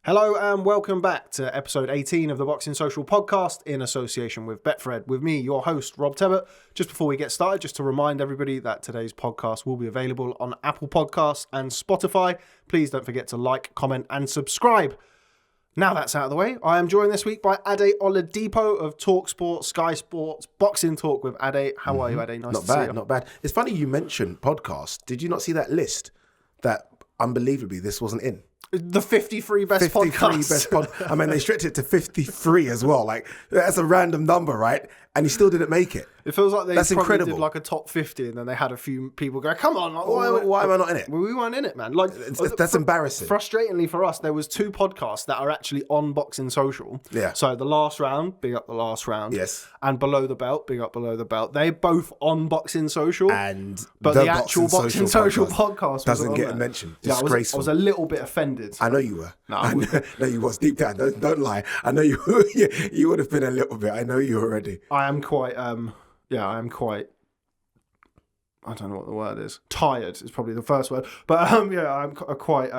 Hello and welcome back to episode 18 of the Boxing Social podcast in association with Betfred. With me, your host, Rob Tebbutt. Just before we get started, just to remind everybody that today's podcast will be available on Apple Podcasts and Spotify. Please don't forget to like, comment and subscribe. Now that's out of the way, I am joined this week by Ade Oladipo of TalkSPORT, Sky Sports, Boxing Talk with Ade. How are you, Ade? Nice to see you. Not bad. It's funny you mentioned podcast. Did you not see that list that unbelievably this wasn't in? The 53 best podcasts. I mean, they stretched it to 53 as well. Like, that's a random number, right? And he still didn't make it. It feels like That's probably incredible. did like a top 50 and then they had a few people go, come on. Why am I not in it? Well, we weren't in it, man. Like That's embarrassing. Frustratingly for us, there was two podcasts that are actually on Boxing Social. Yeah. So The Last Round, big up The Last Round. Yes. And Below the Belt, big up Below the Belt. They're both on Boxing Social. But the actual Boxing Social podcast doesn't get there. mentioned. Yeah, I was a little bit offended. I know you were. No, you was deep down. Don't lie. I know you. You would have been a little bit. I know you already. I am quite. I don't know what the word is. Tired is probably the first word. But I'm quite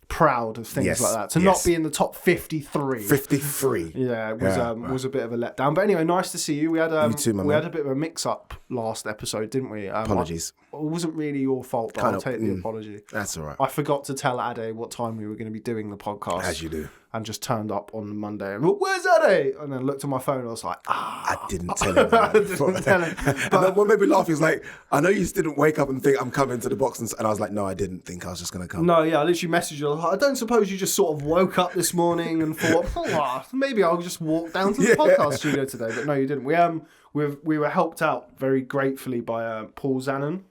proud of things like that. To not be in the top 53. 53. Yeah, it was a bit of a letdown. But anyway, nice to see you. We had You too, we had a bit of a mix-up last episode, didn't we? Apologies. It wasn't really your fault, but I'll take the apology. That's all right. I forgot to tell Ade what time we were going to be doing the podcast. As you do. And just turned up on Monday and where's Ade? And then looked at my phone and I was like, I didn't tell him that. But and then what made me laugh is like, I know you just didn't wake up and think I'm coming to the box. And I was like, no, I didn't think I was just going to come. No, yeah, I literally messaged you. I don't suppose you just sort of woke up this morning and thought, maybe I'll just walk down to the podcast studio today. But no, you didn't. We were helped out very gratefully by Paul Zanon,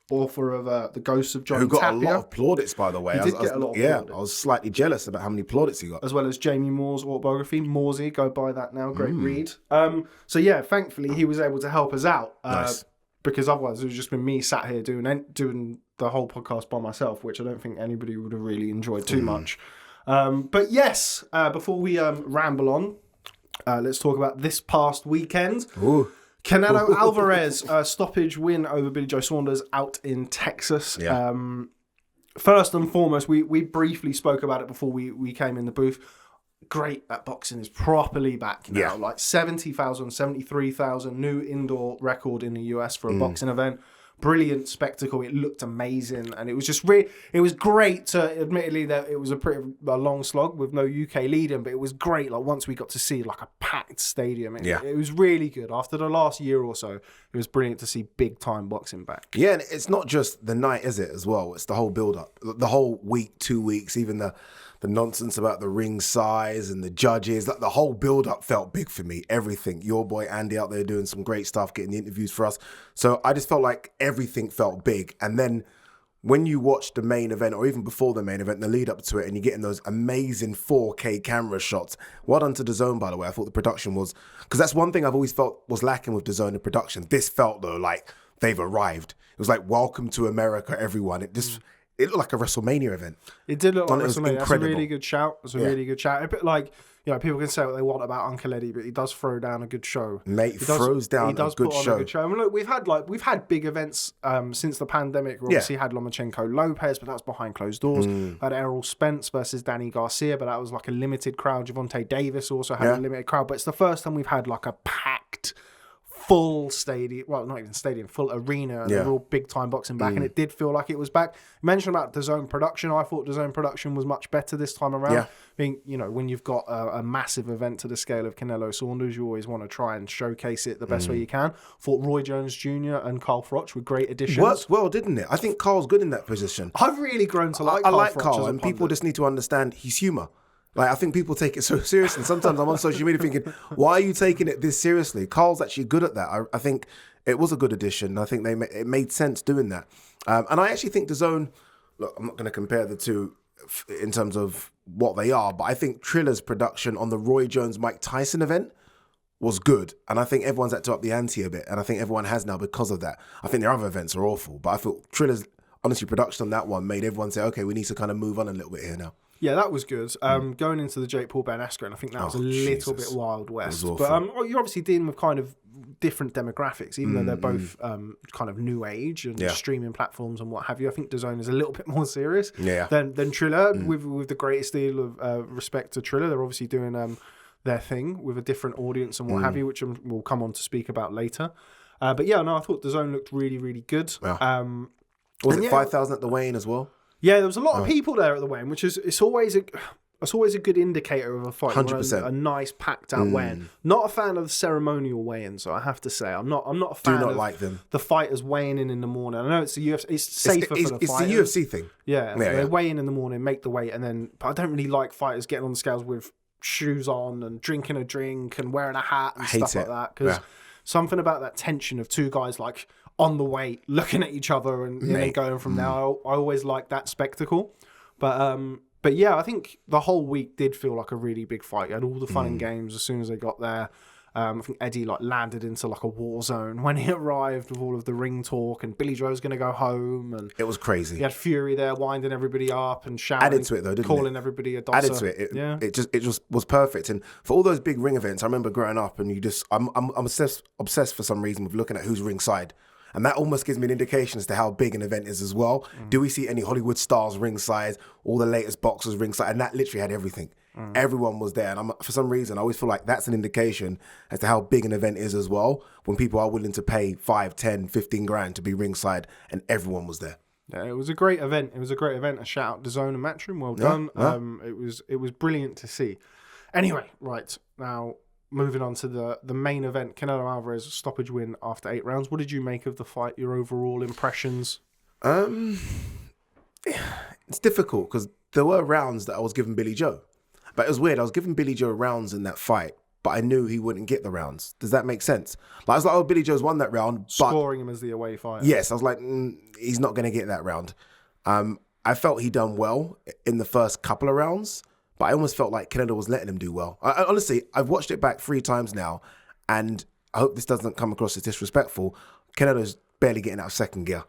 author of The Ghosts of John Who got Tapia. a lot of plaudits, by the way. He did get a lot of plaudits. I was slightly jealous about how many plaudits he got. As well as Jamie Moore's autobiography, Mooresy, go buy that now, great read. So yeah, thankfully he was able to help us out. Nice. Because otherwise it would just been me sat here doing the whole podcast by myself, which I don't think anybody would have really enjoyed too much. But yes, before we ramble on, let's talk about this past weekend. Ooh. Canelo Alvarez stoppage win over Billy Joe Saunders out in Texas. Yeah. First and foremost, we briefly spoke about it before we came in the booth. Great that boxing is properly back now. Yeah. Like 70,000, 73,000 new indoor record in the US for a boxing event. Brilliant spectacle. It looked amazing, and it was just it was great to, admittedly, that it was a long slog with no UK leading, but it was great. Like once we got to see like a packed stadium, it was really good. After the last year or so, it was brilliant to see big time boxing back. Yeah, and it's not just the night, is it, as well? It's the whole build up, the whole week, 2 weeks, even the nonsense about the ring size and the judges. Like the whole build up felt big for me. Everything. Your boy Andy out there doing some great stuff, getting the interviews for us. So I just felt like everything felt big. And then when you watch the main event, or even before the main event, the lead up to it, and you're getting those amazing 4K camera shots. Well done to DAZN, by the way. I thought the production was, because that's one thing I've always felt was lacking with DAZN in production. This felt though like they've arrived. It was like, welcome to America, everyone. It looked like a WrestleMania event. It did look like WrestleMania. That's a incredible. really good shout. It's a really good shout. A bit like, people can say what they want about Uncle Eddie, but he does throw down a good show. Mate, throws down a good show. A good show. I mean, look, we've had big events since the pandemic. We obviously had Lomachenko Lopez, but that was behind closed doors. Had Errol Spence versus Danny Garcia, but that was like a limited crowd. Gervonta Davis also had a limited crowd, but it's the first time we've had like a packed, full stadium, well, not even stadium, full arena, and a real big time boxing back, and it did feel like it was back. You mentioned about DAZN production. I thought DAZN production was much better this time around. I mean, when you've got a massive event to the scale of Canelo-Saunders, you always want to try and showcase it the best way you can. Thought Roy Jones Jr. and Carl Froch were great additions. Worked well, didn't it? I think Carl's good in that position. I've really grown to like I Carl like Froch Carl, as a and people pundit. just need to understand his humour. Like, I think people take it so seriously. And sometimes I'm on social media thinking, why are you taking it this seriously? Carl's actually good at that. I think it was a good addition. I think it made sense doing that. And I actually think DAZN, look, I'm not going to compare the two in terms of what they are, but I think Triller's production on the Roy Jones Mike Tyson event was good. And I think everyone's had to up the ante a bit. And I think everyone has now because of that. I think their other events are awful, but I thought Triller's, honestly, production on that one made everyone say, okay, we need to kind of move on a little bit here now. Yeah, that was good. Going into the Jake Paul Ben Askren, I think that was a little bit Wild West. But you're obviously dealing with kind of different demographics, even though they're both kind of new age and streaming platforms and what have you. I think DAZN is a little bit more serious than Triller. With the greatest deal of respect to Triller, they're obviously doing their thing with a different audience and what have you, which we'll come on to speak about later. But yeah, no, I thought DAZN looked really, really good. Yeah. Was it 5,000 at the weigh-in as well? Yeah, there was a lot of people there at the weigh-in, which is it's always a good indicator of a fight. 100%. A nice packed out weigh-in. Not a fan of the ceremonial weigh-in, so I have to say I'm not a fan of like them. The fighters weighing in the morning. I know it's the UFC. It's safer for the fighters. It's the UFC thing. Yeah, they weigh in the morning, make the weight, and then. But I don't really like fighters getting on the scales with shoes on and drinking a drink and wearing a hat and stuff like that. Because something about that tension of two guys like on the weight, looking at each other and going from there. I always like that spectacle, But yeah, I think the whole week did feel like a really big fight. You had all the fun and games as soon as they got there. I think Eddie landed into a war zone when he arrived with all of the ring talk, and Billy Joe's going to go home, and it was crazy. He had Fury there winding everybody up and shouting, added to it though, didn't calling it? Everybody a dosser. Added to it. It just was perfect. And for all those big ring events, I remember growing up, and I'm obsessed for some reason with looking at who's ringside. And that almost gives me an indication as to how big an event is as well. Do we see any Hollywood stars ringside, all the latest boxers ringside? And that literally had everything. Everyone was there. And for some reason, I always feel like that's an indication as to how big an event is as well, when people are willing to pay 5, 10, 15 grand to be ringside, and everyone was there. Yeah, it was a great event. A shout out to DAZN and Matchroom. Well done. It was brilliant to see. Anyway, right now, moving on to the main event, Canelo Alvarez stoppage win after 8 rounds. What did you make of the fight? Your overall impressions? It's difficult because there were rounds that I was giving Billy Joe. But it was weird. I was giving Billy Joe rounds in that fight, but I knew he wouldn't get the rounds. Does that make sense? I was like, oh, Billy Joe's won that round. But scoring him as the away fighter. Yes, I was like, he's not going to get that round. I felt he done well in the first couple of rounds, but I almost felt like Canelo was letting him do well. Honestly, I've watched it back 3 times now, and I hope this doesn't come across as disrespectful. Canelo's barely getting out of second gear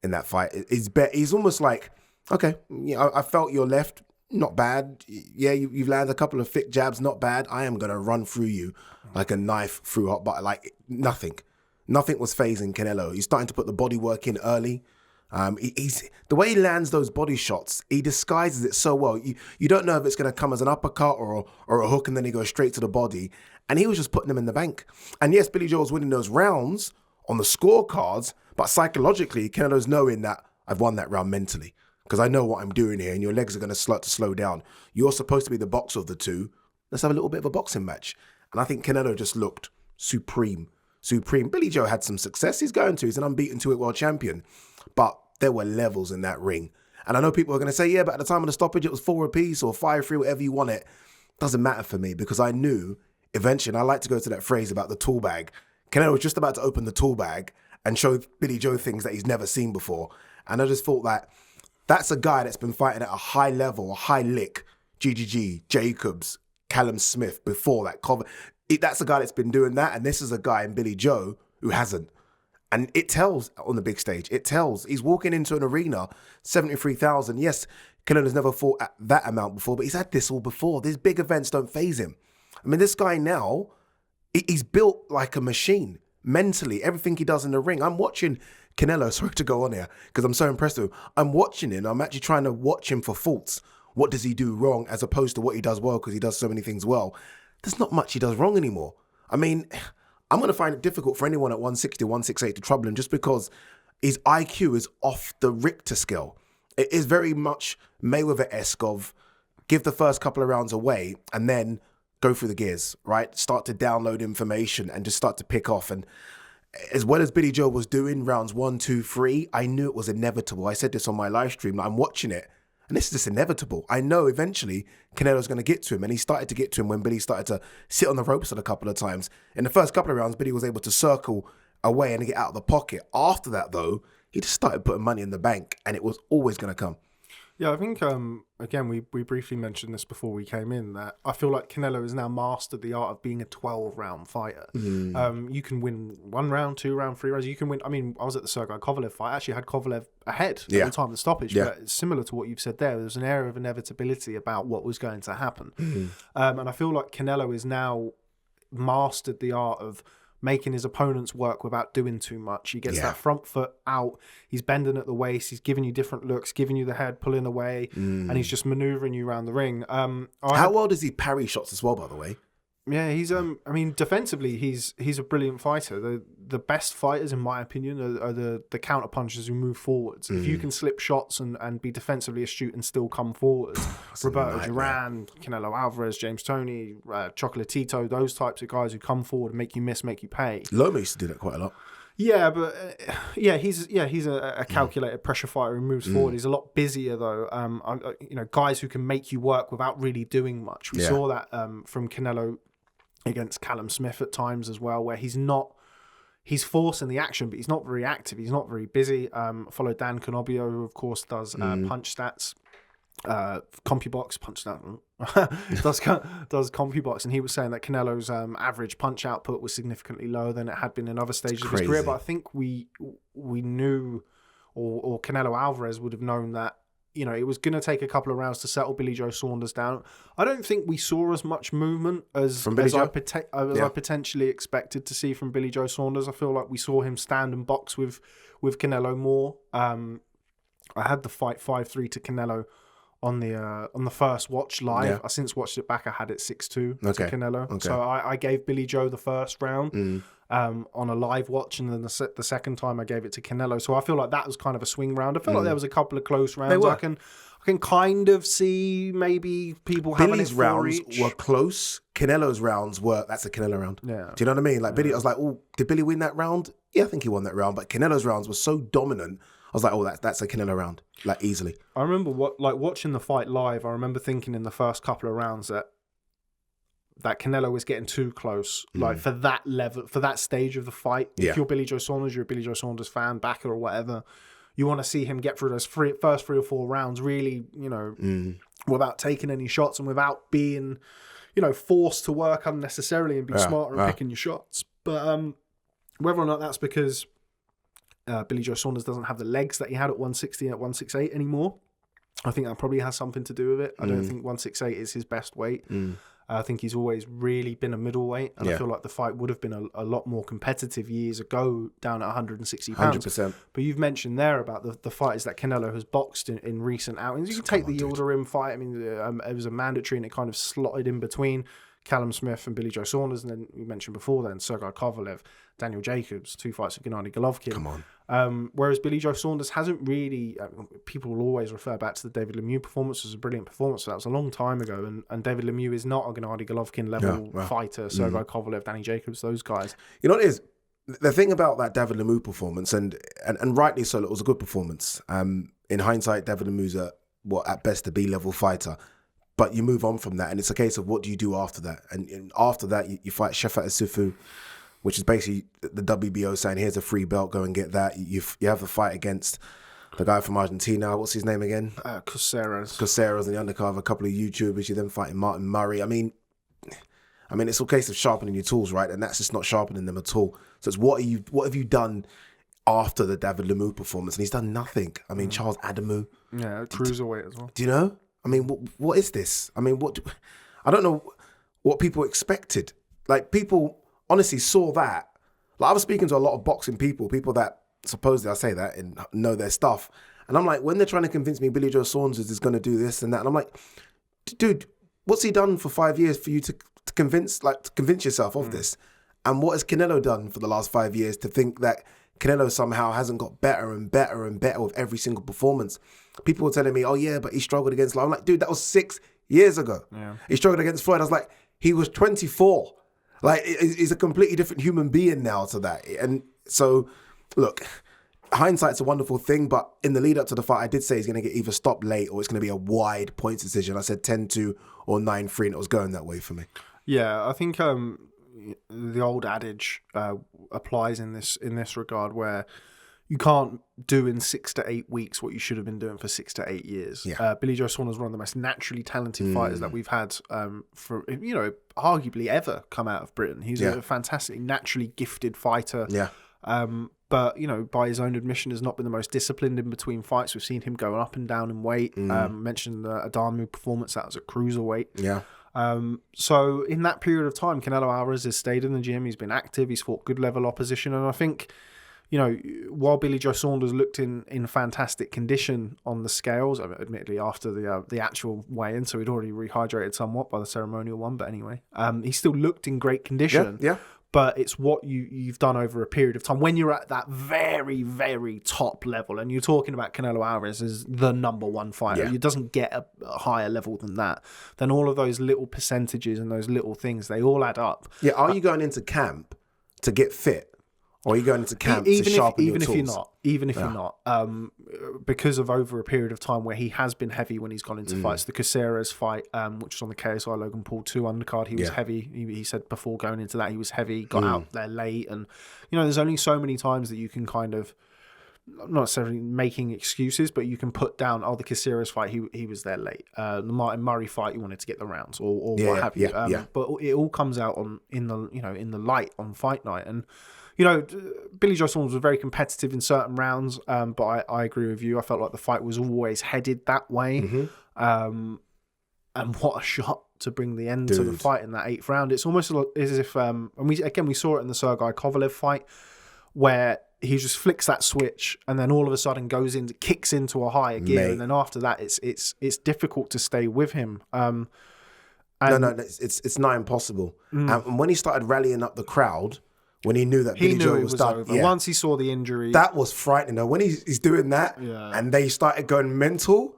in that fight. He's almost like, okay, I felt your left, not bad. Yeah, you've landed a couple of thick jabs, not bad. I am going to run through you like a knife through hot butter. Like nothing was phasing Canelo. He's starting to put the body work in early. He's the way he lands those body shots, he disguises it so well. You don't know if it's going to come as an uppercut or a hook, and then he goes straight to the body. And he was just putting them in the bank. And yes, Billy Joe was winning those rounds on the scorecards, but psychologically, Canelo's knowing that I've won that round mentally because I know what I'm doing here, and your legs are going to start to slow down. You're supposed to be the boxer of the two. Let's have a little bit of a boxing match. And I think Canelo just looked supreme. Billy Joe had some success. He's an unbeaten 2-weight world champion. But there were levels in that ring. And I know people are going to say, yeah, but at the time of the stoppage, it was 4 apiece or 5-3, whatever you want it. Doesn't matter for me because I knew eventually, and I like to go to that phrase about the tool bag. Canelo was just about to open the tool bag and show Billy Joe things that he's never seen before. And I just thought that that's a guy that's been fighting at a high level, a high lick, GGG, Jacobs, Callum Smith before that. That's a guy that's been doing that. And this is a guy in Billy Joe who hasn't. And it tells on the big stage. It tells. He's walking into an arena, 73,000. Yes, Canelo's never fought at that amount before, but he's had this all before. These big events don't faze him. I mean, this guy now, he's built like a machine. Mentally, everything he does in the ring. I'm watching Canelo, sorry to go on here, because I'm so impressed with him. I'm watching him. I'm actually trying to watch him for faults. What does he do wrong as opposed to what he does well, because he does so many things well. There's not much he does wrong anymore. I mean, I'm going to find it difficult for anyone at 160, 168 to trouble him just because his IQ is off the Richter scale. It is very much Mayweather-esque of give the first couple of rounds away and then go through the gears, right? Start to download information and just start to pick off. And as well as Billy Joe was doing rounds 1, 2, 3, I knew it was inevitable. I said this on my live stream. I'm watching it and this is just inevitable. I know eventually Canelo's going to get to him, and he started to get to him when Billy started to sit on the ropes a couple of times. In the first couple of rounds, Billy was able to circle away and get out of the pocket. After that, though, he just started putting money in the bank, and it was always going to come. Yeah, I think, again, we briefly mentioned this before we came in, that I feel like Canelo has now mastered the art of being a 12-round fighter. You can win 1 round, 2 round, 3 rounds. You can win. I mean, I was at the Sergei Kovalev fight. I actually had Kovalev ahead at the time of the stoppage. But it's similar to what you've said there. There's an air of inevitability about what was going to happen. And I feel like Canelo is now mastered the art of making his opponents work without doing too much. He gets that front foot out. He's bending at the waist. He's giving you different looks, giving you the head, pulling away, and he's just maneuvering you around the ring. How well does he parry shots as well, by the way? Yeah, he's I mean, defensively, he's a brilliant fighter. The best fighters, in my opinion, are the counter punchers who move forwards. If you can slip shots and be defensively astute and still come forward, Roberto Duran, Canelo Alvarez, James Toney, Chocolatito, those types of guys who come forward and make you miss, make you pay. Loma used to do that quite a lot. Yeah, but he's a calculated pressure fighter who moves forward. He's a lot busier though. Guys who can make you work without really doing much. We saw that from Canelo against Callum Smith at times as well, where he's forcing the action, but he's not very active. He's not very busy. Follow Dan Canobio, who of course does punch stats, CompuBox punch stat does CompuBox, and he was saying that Canelo's average punch output was significantly lower than it had been in other stages of his career. But I think we knew, or Canelo Alvarez would have known that. It was going to take a couple of rounds to settle Billy Joe Saunders down. I don't think we saw as much movement as I potentially expected to see from Billy Joe Saunders. I feel like we saw him stand and box with Canelo more. I had the fight 5-3 to Canelo on the first watch live. Yeah. I since watched it back. I had it 6-2 to Canelo. Okay. So I gave Billy Joe the first round. On a live watch, and then the second time I gave it to Canelo. So I feel like that was kind of a swing round. I feel like there was a couple of close rounds. I can kind of see maybe people having Billy's rounds were close. Canelo's rounds that's a Canelo round. Yeah. Do you know what I mean? Like Billy, I was like, oh, did Billy win that round? Yeah, I think he won that round. But Canelo's rounds were so dominant. I was like, oh, that's a Canelo round, like easily. I remember watching the fight live. I remember thinking in the first couple of rounds that Canelo was getting too close, like for that level, for that stage of the fight. If you're Billy Joe Saunders, you're a Billy Joe Saunders fan, backer or whatever, you want to see him get through those first 3 or 4 rounds really, without taking any shots and without being, forced to work unnecessarily and be smarter and picking your shots. But whether or not that's because Billy Joe Saunders doesn't have the legs that he had at 160 and at 168 anymore, I think that probably has something to do with it. I don't think 168 is his best weight. I think he's always really been a middleweight, and I feel like the fight would have been a lot more competitive years ago down at 160 pounds. 100%. But you've mentioned there about the fighters that Canelo has boxed in recent outings. You can take the Yildirim fight. I mean, it was a mandatory, and it kind of slotted in between Callum Smith and Billy Joe Saunders, and then you mentioned before then Sergey Kovalev, Daniel Jacobs, 2 fights with Gennady Golovkin. Come on. Whereas Billy Joe Saunders hasn't really, people will always refer back to the David Lemieux performance as a brilliant performance. So that was a long time ago, and David Lemieux is not a Gennady Golovkin level fighter. Sergey Kovalev, Danny Jacobs, those guys. You know what it is? The thing about that David Lemieux performance, and rightly so, it was a good performance. In hindsight, David Lemieux's at best a B-level fighter. But you move on from that, and it's a case of what do you do after that? And after that, you fight Shefat Isufu, which is basically the WBO saying, here's a free belt, go and get that. You have the fight against the guy from Argentina. What's his name again? Caceres in the undercard of a couple of YouTubers. You then fighting Martin Murray. I mean, it's a case of sharpening your tools, right? And that's just not sharpening them at all. So it's what have you done after the David Lemieux performance? And he's done nothing. I mean, Charles Adamu. Yeah, Cruiserweight as well. Do you know? I mean, what is this? I mean, I don't know what people expected. Like, people honestly saw that. Like, I was speaking to a lot of boxing people that supposedly, I say that, and know their stuff. And I'm like, when they're trying to convince me Billy Joe Saunders is going to do this and that, and I'm like, dude, what's he done for 5 years for you to convince yourself of this? And what has Canelo done for the last 5 years to think that Canelo somehow hasn't got better and better and better with every single performance? People were telling me, oh yeah, but he struggled against Larone. I'm like, dude, that was 6 years ago. Yeah. He struggled against Floyd. I was like, he was 24. Like, he's a completely different human being now to that. And so, look, hindsight's a wonderful thing, but in the lead up to the fight, I did say he's going to get either stopped late or it's going to be a wide points decision. I said 10-2 or 9-3, and it was going that way for me. Yeah, I think the old adage applies in this regard, where you can't do in 6 to 8 weeks what you should have been doing for 6 to 8 years. Yeah. Billy Joe Saunders is one of the most naturally talented fighters that we've had for arguably ever come out of Britain. He's a fantastic, naturally gifted fighter. Yeah. But by his own admission, has not been the most disciplined in between fights. We've seen him going up and down in weight. Mentioned the Adamu performance, that was a cruiserweight. Yeah. So in that period of time, Canelo Alvarez has stayed in the gym. He's been active. He's fought good level opposition. And I think, while Billy Joe Saunders looked in fantastic condition on the scales, admittedly after the actual weigh-in, so he'd already rehydrated somewhat by the ceremonial one, but anyway, he still looked in great condition. Yeah. But it's what you've done over a period of time. When you're at that very, very top level, and you're talking about Canelo Alvarez as the number one fighter, it doesn't get a higher level than that. Then all of those little percentages and those little things, they all add up. Yeah, are you going into camp to get fit? Or are you going into camp to sharpen your tools? Even if you're not, because of over a period of time where he has been heavy when he's gone into fights. The Caceres fight, which was on the KSI Logan Paul 2 undercard, he was heavy. He said before going into that he was heavy, got out there late. And, there's only so many times that you can kind of, not necessarily making excuses, but you can put down, the Caceres fight, he was there late. The Martin Murray fight, you wanted to get the rounds or what have you. But it all comes out in the light on fight night. And, Billy Joe Saunders was very competitive in certain rounds, but I agree with you. I felt like the fight was always headed that way. And what a shot to bring the end to the fight in that 8th round. It's almost as if, and we saw it in the Sergei Kovalev fight, where he just flicks that switch and then all of a sudden kicks into a higher gear. And then after that, it's difficult to stay with him. No, it's not impossible. And when he started rallying up the crowd, when he knew that Billy Joe was done. Over. Yeah. Once he saw the injury. That was frightening. Though. When he's doing that and they started going mental,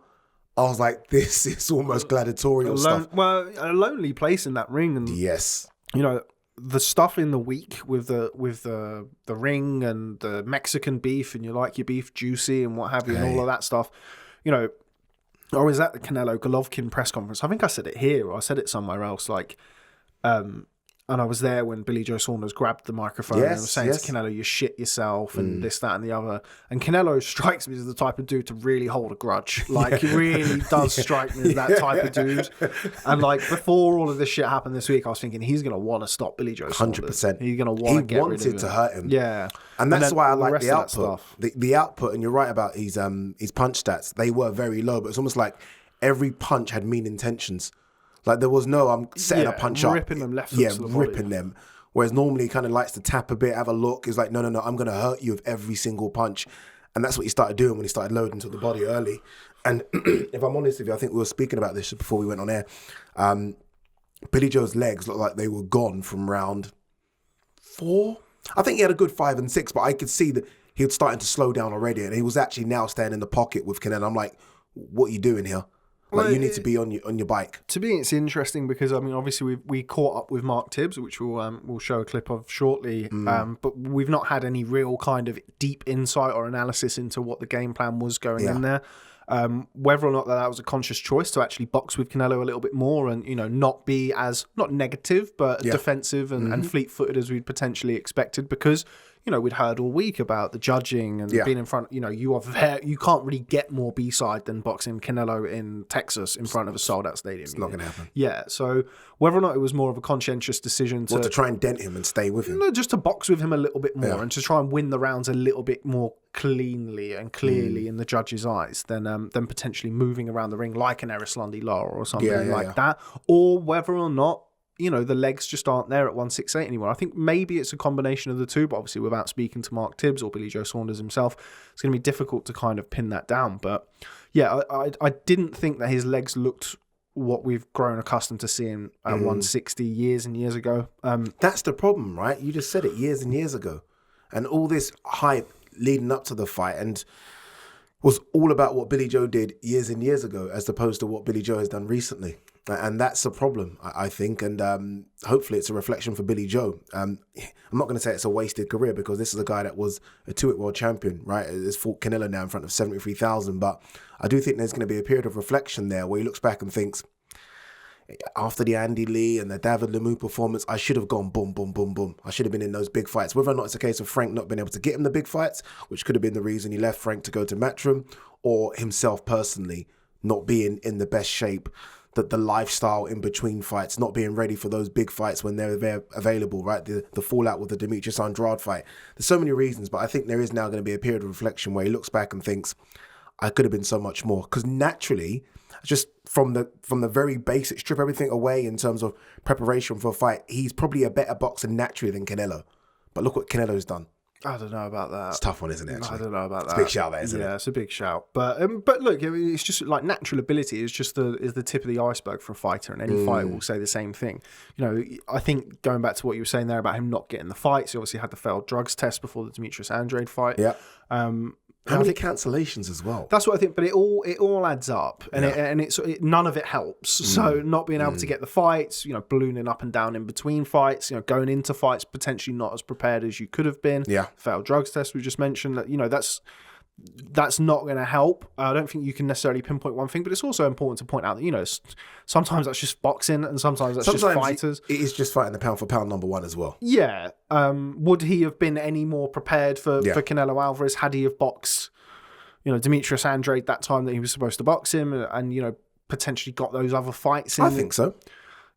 I was like, this is almost gladiatorial stuff. Well, a lonely place in that ring. And, yes. The stuff in the week with the ring and the Mexican beef, and you like your beef juicy and what have you, and all of that stuff. I was at the Canelo Golovkin press conference. I think I said it here or I said it somewhere else. And I was there when Billy Joe Saunders grabbed the microphone and was saying to Canelo, you shit yourself and this, that, and the other. And Canelo strikes me as the type of dude to really hold a grudge. He really does strike me as that type of dude. And before all of this shit happened this week, I was thinking he's going to want to stop Billy Joe Saunders. 100%. He's going to want to get rid of him. He wanted to hurt him. Yeah. And that's why I like the output. The output, and you're right about his punch stats. They were very low, but it's almost like every punch had mean intentions. There was no, I'm setting a punch up. Ripping them left hooks to the body. Ripping them. Whereas normally he kind of likes to tap a bit, have a look. He's like, no, I'm going to hurt you with every single punch. And that's what he started doing when he started loading to the body early. And if I'm honest with you, I think we were speaking about this before we went on air. Billy Joe's legs looked like they were gone from round 4. I think he had a good 5 and 6, but I could see that he was starting to slow down already. And he was actually now staying in the pocket with Canelo. I'm like, what are you doing here? You need to be on your bike. To me, it's interesting because obviously we caught up with Mark Tibbs, which we'll show a clip of shortly. But we've not had any real kind of deep insight or analysis into what the game plan was going in there. Whether or not that was a conscious choice to actually box with Canelo a little bit more and not be as not negative but defensive and fleet-footed as we'd potentially expected, because we'd heard all week about the judging and being in front. You can't really get more B-side than boxing Canelo in Texas in front of a sold-out stadium. It's not going to happen. Yeah, so whether or not it was more of a conscientious decision to try and dent him and stay with him. No, just to box with him a little bit more and to try and win the rounds a little bit more cleanly and clearly in the judge's eyes than potentially moving around the ring like an Erislandy Lara or something that, or whether or not the legs just aren't there at 168 anymore. I think maybe it's a combination of the two, but obviously without speaking to Mark Tibbs or Billy Joe Saunders himself, it's going to be difficult to kind of pin that down. But yeah, I didn't think that his legs looked what we've grown accustomed to seeing at 160 years and years ago. That's the problem, right? You just said it, years and years ago. And all this hype leading up to the fight and was all about what Billy Joe did years and years ago as opposed to what Billy Joe has done recently. And that's a problem, I think. And hopefully it's a reflection for Billy Joe. I'm not going to say it's a wasted career because this is a guy that was a 2-weight world champion, right? He's fought Canelo now in front of 73,000. But I do think there's going to be a period of reflection there where he looks back and thinks, after the Andy Lee and the David Lemieux performance, I should have gone boom, boom, boom, boom. I should have been in those big fights. Whether or not it's a case of Frank not being able to get him the big fights, which could have been the reason he left Frank to go to Matchroom, or himself personally not being in the best shape, that the lifestyle in between fights, not being ready for those big fights when they're available, right? The fallout with the Demetrius Andrade fight. There's so many reasons, but I think there is now going to be a period of reflection where he looks back and thinks, I could have been so much more. Because naturally, just from the very basic, strip everything away in terms of preparation for a fight, he's probably a better boxer naturally than Canelo. But look what Canelo's done. I don't know about that. It's a tough one, isn't it? Actually? I don't know about that. It's a big shout, isn't it? Yeah, it's a big shout. But look, it's just like natural ability is just the tip of the iceberg for a fighter, and any fighter will say the same thing. You know, I think going back to what you were saying there about him not getting the fights, he obviously had the failed drugs test before the Demetrius Andrade fight. Yeah. How many cancellations as well? That's what I think, but it all adds up, and it's none of it helps. So not being able to get the fights, you know, ballooning up and down in between fights, you know, going into fights potentially not as prepared as you could have been. Yeah, failed drugs test we just mentioned. That, you know, that's not going to help. I don't think you can necessarily pinpoint one thing, but it's also important to point out that, you know, sometimes that's just boxing and sometimes just fighters. It is just fighting the pound for pound number one as well. Yeah. Would he have been any more prepared for Canelo Alvarez had he have boxed, you know, Demetrius Andrade that time that he was supposed to box him and you know, potentially got those other fights in? I think so.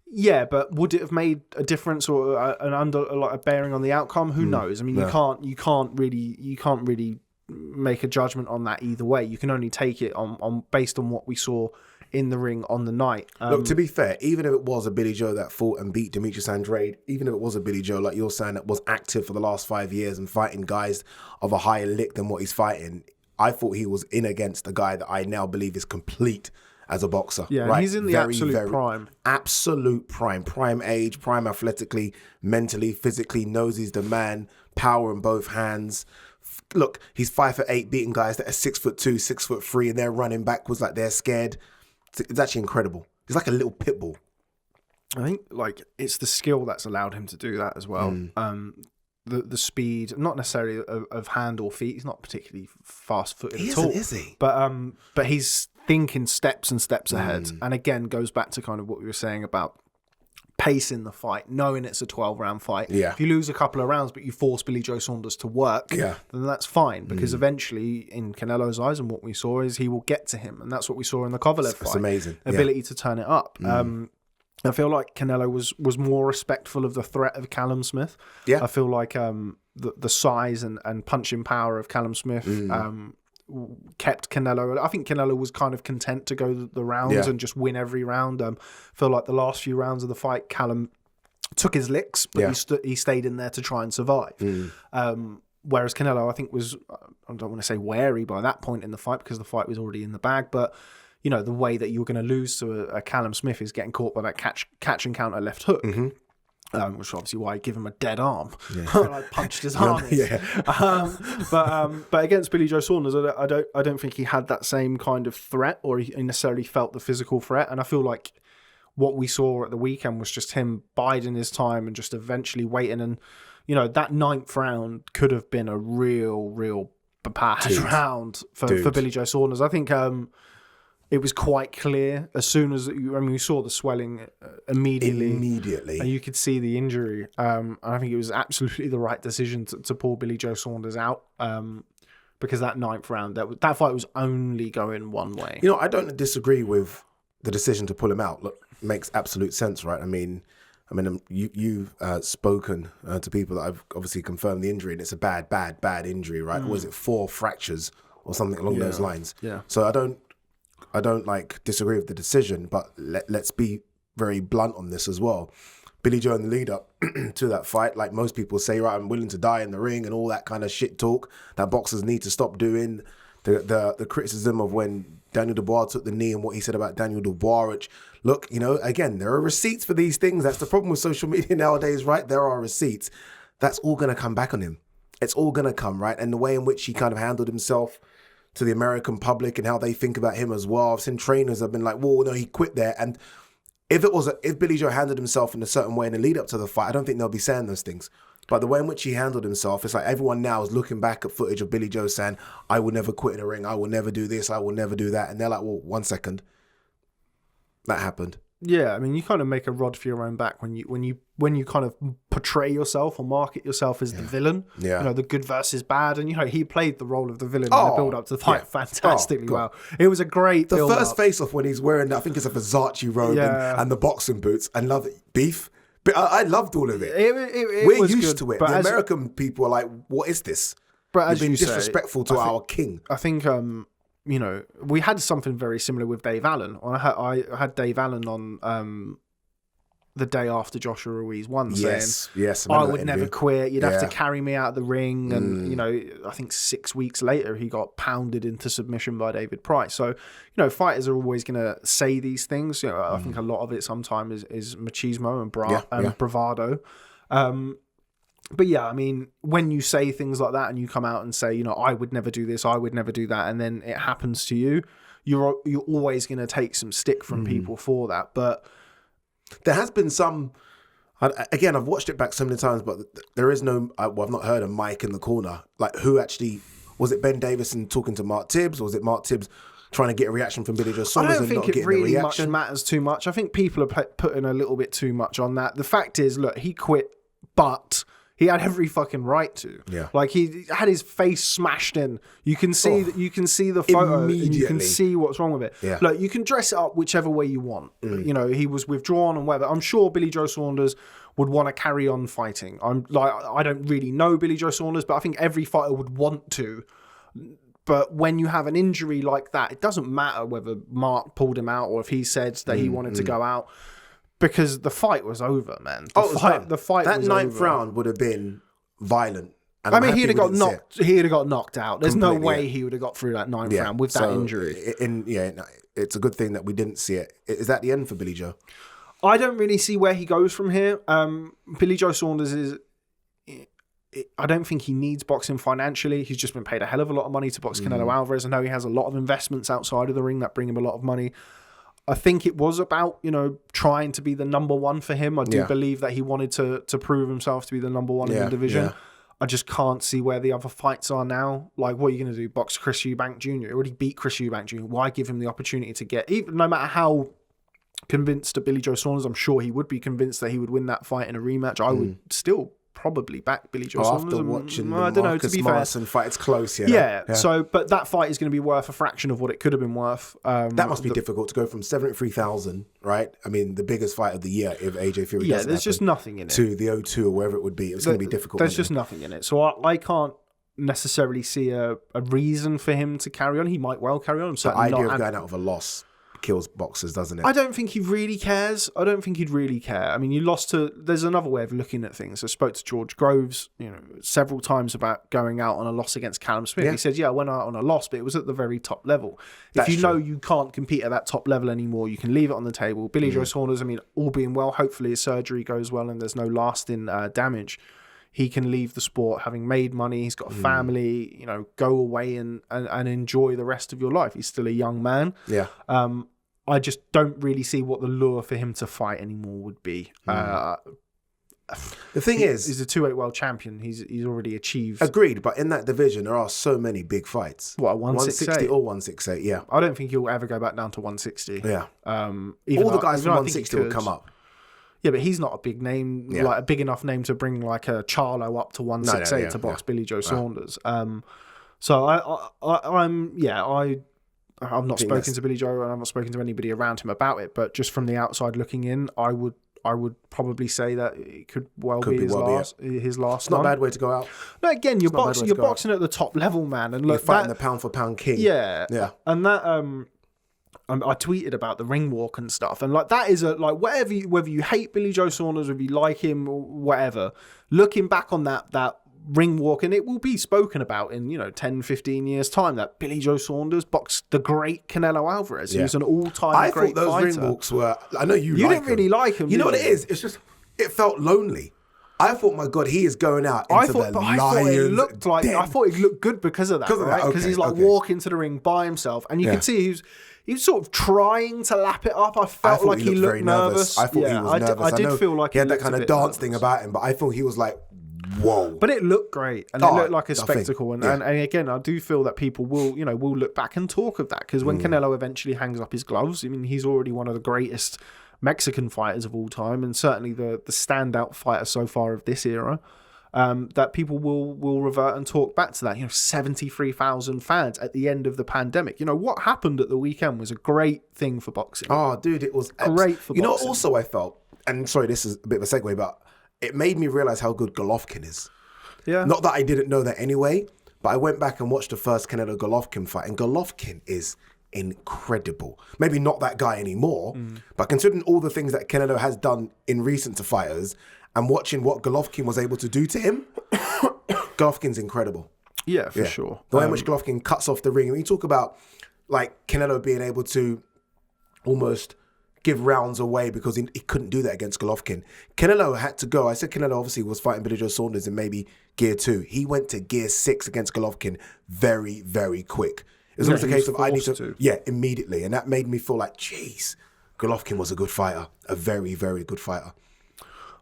Yeah, but would it have made a difference or a bearing on the outcome? Who knows? I mean, you can't really make a judgment on that either way. You can only take it on based on what we saw in the ring on the night. Look, to be fair, even if it was a Billy Joe that fought and beat Demetrius Andrade, even if it was a Billy Joe, like you're saying, that was active for the last 5 years and fighting guys of a higher lick than what he's fighting, I thought he was in against a guy that I now believe is complete as a boxer. Yeah, right? He's in the absolute prime. Absolute prime. Prime age, prime athletically, mentally, physically, knows he's the man, power in both hands. Look, he's 5'8", beating guys that are 6'2", 6'3", and they're running backwards like they're scared. It's actually incredible. He's like a little pit bull. I think like it's the skill that's allowed him to do that as well. The speed, not necessarily of hand or feet. He's not particularly fast-footed at all. Is he? But he's thinking steps and steps ahead. And again, goes back to kind of what we were saying about pacing the fight, knowing it's a 12-round fight. Yeah. If you lose a couple of rounds, but you force Billy Joe Saunders to work, then that's fine. Because eventually, in Canelo's eyes, and what we saw is he will get to him. And that's what we saw in the Kovalev fight. It's amazing. Ability to turn it up. I feel like Canelo was more respectful of the threat of Callum Smith. Yeah. I feel like the size and punching power of Callum Smith kept Canelo. I think Canelo was kind of content to go the rounds and just win every round. I feel like the last few rounds of the fight, Callum took his licks, but he stayed in there to try and survive. Whereas Canelo, I think, was, I don't want to say wary by that point in the fight because the fight was already in the bag, but you know, the way that you're going to lose to a Callum Smith is getting caught by that catch and counter left hook. Which is obviously why I give him a dead arm. I punched his arm. But against Billy Joe Saunders, I don't think he had that same kind of threat, or he necessarily felt the physical threat. And I feel like what we saw at the weekend was just him biding his time and just eventually waiting. And you know, that 9th round could have been a real bad round for Billy Joe Saunders. I think it was quite clear as soon as we saw the swelling immediately, and you could see the injury. And I think it was absolutely the right decision to pull Billy Joe Saunders out because that 9th round, that fight was only going one way. You know, I don't disagree with the decision to pull him out. Look, it makes absolute sense, right? I mean, you've spoken to people that have obviously confirmed the injury, and it's a bad injury, right? Or was it 4 fractures or something along those lines? Yeah. So I don't like disagree with the decision, but let's be very blunt on this as well. Billy Joe in the lead up to that fight, like most people say, right, I'm willing to die in the ring and all that kind of shit talk that boxers need to stop doing. The criticism of when Daniel Dubois took the knee and what he said about Daniel Dubois, which, look, you know, again, there are receipts for these things. That's the problem with social media nowadays, right? There are receipts. That's all going to come back on him. It's all going to come, right? And the way in which he kind of handled himself to the American public and how they think about him as well. I've seen trainers have been like, well, no, he quit there. And if Billy Joe handled himself in a certain way in the lead up to the fight, I don't think they'll be saying those things. But the way in which he handled himself, it's like everyone now is looking back at footage of Billy Joe saying, I will never quit in a ring. I will never do this. I will never do that. And they're like, well, 1 second. That happened. Yeah, I mean, you kind of make a rod for your own back when you kind of portray yourself or market yourself as the villain. Yeah. You know, the good versus bad, and you know he played the role of the villain in the build up to the fight fantastically well. It was a great the first face off when he's wearing, I think it's a Versace robe and the boxing boots, and love it. Beef. But I loved all of it. We're used to it. The American people are like, what is this? But You've been disrespectful to our king. I think we had something very similar with Dave Allen. I had Dave Allen on the day after Joshua Ruiz won, saying, I would never quit. You'd have to carry me out of the ring. And, I think 6 weeks later, he got pounded into submission by David Price. So, fighters are always going to say these things. I think a lot of it sometimes is machismo and bravado. But yeah, I mean, when you say things like that and you come out and say, I would never do this, I would never do that, and then it happens to you, you're always going to take some stick from people for that. But there has been some, again, I've watched it back so many times, but there is no, I've not heard a mic in the corner. Like, who actually, was it Ben Davison talking to Mark Tibbs, or was it Mark Tibbs trying to get a reaction from Billy Joe Saunders and not getting the reaction? I don't think it really much matters too much. I think people are putting a little bit too much on that. The fact is, look, he quit, but he had every fucking right to. Yeah. Like, he had his face smashed in. You can see the photo. And you can see what's wrong with it. Yeah. Look, you can dress it up whichever way you want. He was withdrawn and whatever. I'm sure Billy Joe Saunders would want to carry on fighting. I don't really know Billy Joe Saunders, but I think every fighter would want to. But when you have an injury like that, it doesn't matter whether Mark pulled him out or if he said that he wanted to go out. Because the fight was over, man. The fight that was ninth over. round would have been violent. And I mean, he'd have got knocked. He'd have got knocked out. There's no way he would have got through that ninth round with that injury. It's a good thing that we didn't see it. Is that the end for Billy Joe? I don't really see where he goes from here. Billy Joe Saunders is. I don't think he needs boxing financially. He's just been paid a hell of a lot of money to box Canelo Alvarez. I know he has a lot of investments outside of the ring that bring him a lot of money. I think it was about, trying to be the number one for him. I do believe that he wanted to prove himself to be the number one in the division. Yeah. I just can't see where the other fights are now. Like, what are you going to do? Box Chris Eubank Jr.? He already beat Chris Eubank Jr. Why give him the opportunity to get... Even no matter how convinced of Billy Joe Saunders, I'm sure he would be convinced that he would win that fight in a rematch. I would still probably back Billy Joe Saunders. After watching I don't know, to be Morrison fair. Fight, it's close, yeah. So, but that fight is going to be worth a fraction of what it could have been worth. That must be difficult to go from 73,000, right? I mean, the biggest fight of the year if AJ Fury doesn't there's just nothing in it. To the O2 or wherever it would be. It's going to be difficult. There's just nothing in it. So I can't necessarily see a reason for him to carry on. He might well carry on. The idea of going out of a loss kills boxers, doesn't it? I don't think he really cares. I don't think he'd really care. I mean, you lost to... There's another way of looking at things. I spoke to George Groves, several times about going out on a loss against Callum Smith. Yeah. He said, I went out on a loss, but it was at the very top level. If you know you can't compete at that top level anymore, you can leave it on the table. Billy Joe Saunders, I mean, all being well, hopefully his surgery goes well and there's no lasting damage. He can leave the sport having made money. He's got a family, go away and enjoy the rest of your life. He's still a young man. Yeah. I just don't really see what the lure for him to fight anymore would be. The thing is... He's a 2-8 world champion. He's already achieved... Agreed, but in that division, there are so many big fights. What, 160 or 168, yeah. I don't think he'll ever go back down to 160. Yeah. All the guys from 160 will come up. Yeah, but he's not a big name, like a big enough name to bring like a Charlo up to 168 to box Billy Joe Saunders. So I've not spoken to Billy Joe and I've not spoken to anybody around him about it, but just from the outside looking in, I would probably say that it could be his last. It's not a bad way to go out. No, again, you're boxing at the top level, man, and look, you're fighting the pound for pound king. Yeah, and that I tweeted about the ring walk and stuff, and like that is whether you hate Billy Joe Saunders, whether you like him or whatever, looking back on that ring walk, and it will be spoken about in 10-15 years time that Billy Joe Saunders boxed the great Canelo Alvarez. He was an all-time great fighter. I thought those ring walks were... I know you didn't really like him. You know what it is? It's just... It felt lonely. I thought, my God, he is going out into the lion's I thought it looked good because of that, right? Because he's walking to the ring by himself, and you can see he was sort of trying to lap it up. I felt like he looked nervous. I thought he was nervous. I did feel like he had that kind of dance thing about him, but I thought he was like, whoa. But it looked great, and it looked like a spectacle. And again, I do feel that people will look back and talk of that, because when Canelo eventually hangs up his gloves, I mean, he's already one of the greatest Mexican fighters of all time, and certainly the standout fighter so far of this era. That people will revert and talk back to that. 73,000 fans at the end of the pandemic. What happened at the weekend was a great thing for boxing. Oh, dude, it was great for boxing. Also I felt, and sorry, this is a bit of a segue, but it made me realize how good Golovkin is. Yeah. Not that I didn't know that anyway, But I went back and watched the first Canelo-Golovkin fight, and Golovkin is incredible. Maybe not that guy anymore, but considering all the things that Canelo has done in recent to fighters, and watching what Golovkin was able to do to him, Golovkin's incredible. Yeah, for sure. The way in which Golovkin cuts off the ring. When you talk about like Canelo being able to almost give rounds away because he couldn't do that against Golovkin. Canelo had to go. I said Canelo obviously was fighting Billy Joe Saunders in maybe gear 2. He went to gear 6 against Golovkin very, very quick. It was almost a case of I need to, immediately. And that made me feel like, geez, Golovkin was a good fighter. A very, very good fighter.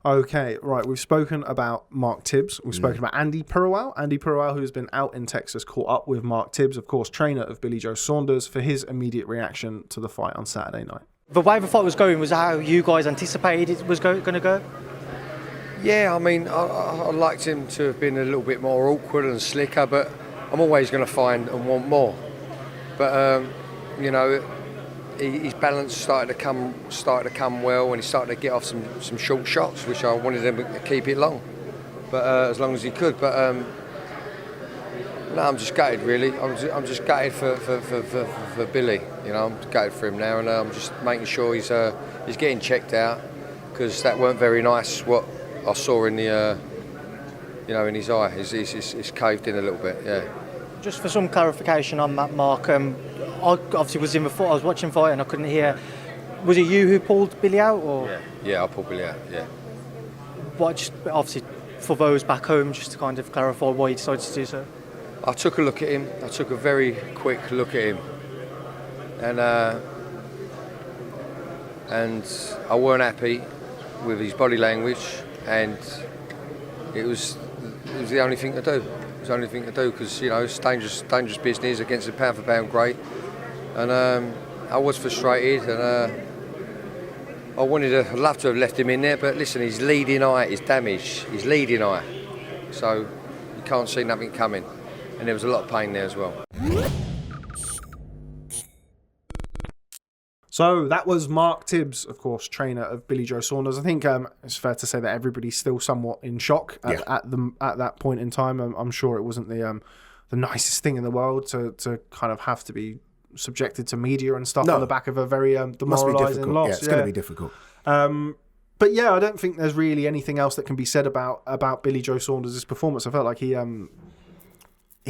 Okay, right. We've spoken about Mark Tibbs. We've spoken about Andy Purwell. Andy Purwell, who's been out in Texas, caught up with Mark Tibbs, of course, trainer of Billy Joe Saunders, for his immediate reaction to the fight on Saturday night. The way the fight was going was how you guys anticipated it was going to go? Yeah, I mean, I liked him to have been a little bit more awkward and slicker, but I'm always going to find and want more. But, you know, his balance started to come well, and he started to get off some short shots, which I wanted him to keep it long, but as long as he could. But no, I'm just gutted, really. I'm just gutted for Billy. You know, I'm gutted for him now, and I'm just making sure he's getting checked out, because that weren't very nice what I saw in the in his eye. He's caved in a little bit. Yeah. Just for some clarification on that, Mark, I obviously was in the fight. I was watching the fight and I couldn't hear. Was it you who pulled Billy out, or? Yeah, I pulled Billy out. Yeah. What? Just obviously for those back home, just to kind of clarify why you decided to do so. I took a look at him. I took a very quick look at him, and I weren't happy with his body language, and it was the only thing to do. It was the only thing to do, because you know it's dangerous business against a pound for pound great, and I was frustrated, and I'd love to have left him in there, but listen, his leading eye is damaged. His leading eye, so you can't see nothing coming. And there was a lot of pain there as well. So that was Mark Tibbs, of course, trainer of Billy Joe Saunders. I think it's fair to say that everybody's still somewhat in shock at that point in time. I'm sure it wasn't the nicest thing in the world to kind of have to be subjected to media and stuff on the back of a very demoralising loss. Yeah, it's going to be difficult. But yeah, I don't think there's really anything else that can be said about Billy Joe Saunders' performance. I felt like he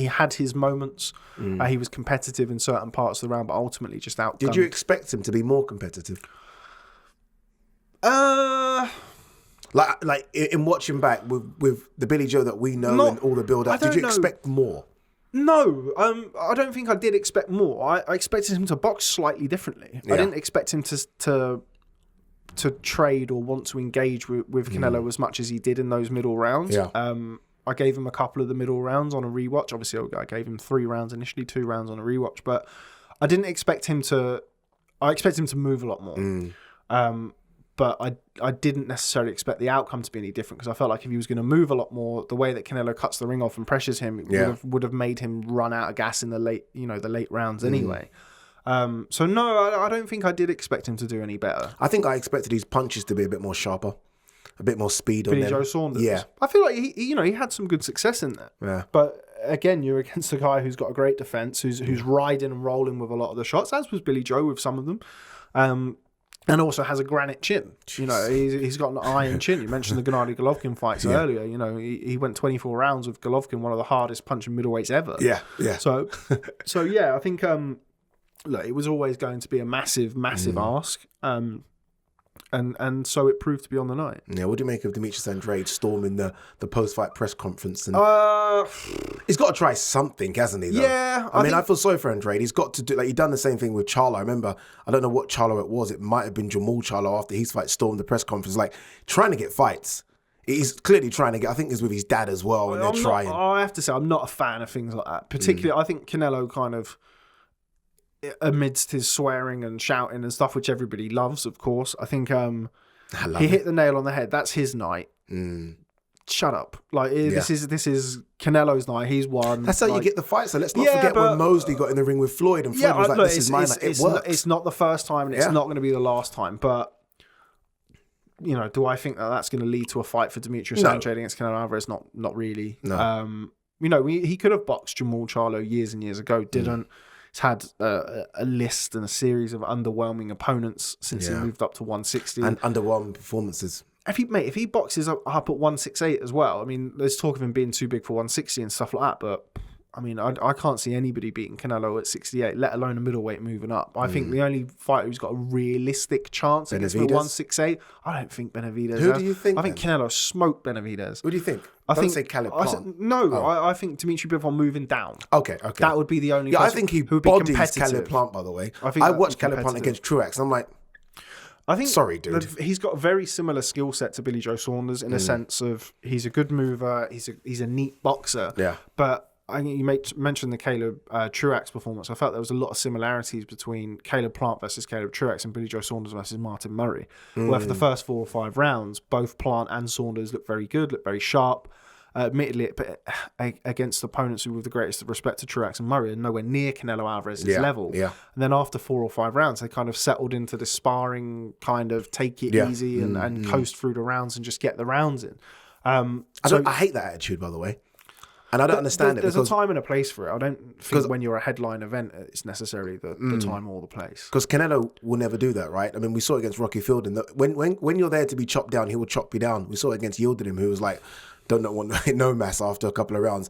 had his moments. He was competitive in certain parts of the round, but ultimately just outgunned. Did you expect him to be more competitive? Like in watching back with the Billy Joe that we know and all the build-up, did you expect more? No, I don't think I did expect more. I expected him to box slightly differently. Yeah. I didn't expect him to trade or want to engage with Canelo as much as he did in those middle rounds. Yeah. I gave him a couple of the middle rounds on a rewatch. Obviously, I gave him 3 rounds initially, 2 rounds on a rewatch. But I didn't expect him to... I expected him to move a lot more. But I didn't necessarily expect the outcome to be any different, because I felt like if he was going to move a lot more, the way that Canelo cuts the ring off and pressures him would have made him run out of gas in the late rounds anyway. So no, I don't think I did expect him to do any better. I think I expected his punches to be a bit more sharper. A bit more speed on them. Billy Joe Saunders. Yeah. I feel like he had some good success in there. Yeah. But again, you're against a guy who's got a great defense, who's riding and rolling with a lot of the shots, as was Billy Joe with some of them. And also has a granite chin. Jeez. You know, he's got an iron chin. You mentioned the Gennady Golovkin fights earlier. You know, he went 24 rounds with Golovkin, one of the hardest punching middleweights ever. Yeah, yeah. So yeah, I think look, it was always going to be a massive ask. And so it proved to be on the night. Yeah, what do you make of Demetrius Andrade storming the post-fight press conference? And he's got to try something, hasn't he? Though? Yeah. I feel sorry for Andrade. He's got to do, like, he done the same thing with Charlo. I remember, I don't know what Charlo it was. It might have been Jamal Charlo after his fight stormed the press conference, like trying to get fights. He's clearly trying to get, I think it's with his dad as well, and they're trying. I have to say, I'm not a fan of things like that. Particularly, I think Canelo kind of, amidst his swearing and shouting and stuff, which everybody loves, of course, I think he hit the nail on the head. That's his night. Shut up! Like this is Canelo's night. He's won. That's how you get the fight. So let's not forget when Mosley got in the ring with Floyd, and Floyd was like, "This is my night." It works. It's not the first time, and it's not going to be the last time. But you know, do I think that that's going to lead to a fight for Demetrius Andrade against Canelo Alvarez? Not really. No. he could have boxed Jamal Charlo years and years ago, didn't. He's had a list and a series of underwhelming opponents since he moved up to 160. And underwhelming performances. If he boxes up at 168 as well, I mean, there's talk of him being too big for 160 and stuff like that, but I mean, I can't see anybody beating Canelo at 68, let alone a middleweight moving up. I think the only fighter who's got a realistic chance against the 168, I don't think Benavidez. Who do you think? I think Canelo smoked Benavidez. What do you think? Don't say Caleb Plant. I think Dimitri Bivol moving down. Okay. That would be the only. Yeah, I think he bodies Caleb Plant. By the way, I watched Caleb Plant against Truex, and I'm like, sorry, dude. He's got a very similar skill set to Billy Joe Saunders in a sense of he's a good mover, he's a neat boxer. Yeah, but. I think you mentioned the Caleb Truex performance. I felt there was a lot of similarities between Caleb Plant versus Caleb Truex and Billy Joe Saunders versus Martin Murray. Where for the first 4 or 5 rounds, both Plant and Saunders looked very good, looked very sharp. Admittedly, against opponents who, with the greatest respect to Truex and Murray, are nowhere near Canelo Alvarez's level. Yeah. And then after 4 or 5 rounds, they kind of settled into the sparring kind of take it easy and coast through the rounds and just get the rounds in. I hate that attitude, by the way. And I don't understand it. There's a time and a place for it. I don't think when you're a headline event, it's necessarily the time or the place. Because Canelo will never do that, right? I mean, we saw it against Rocky Fielding. When you're there to be chopped down, he will chop you down. We saw it against Yildirim, who was like, don't want no mess after a couple of rounds.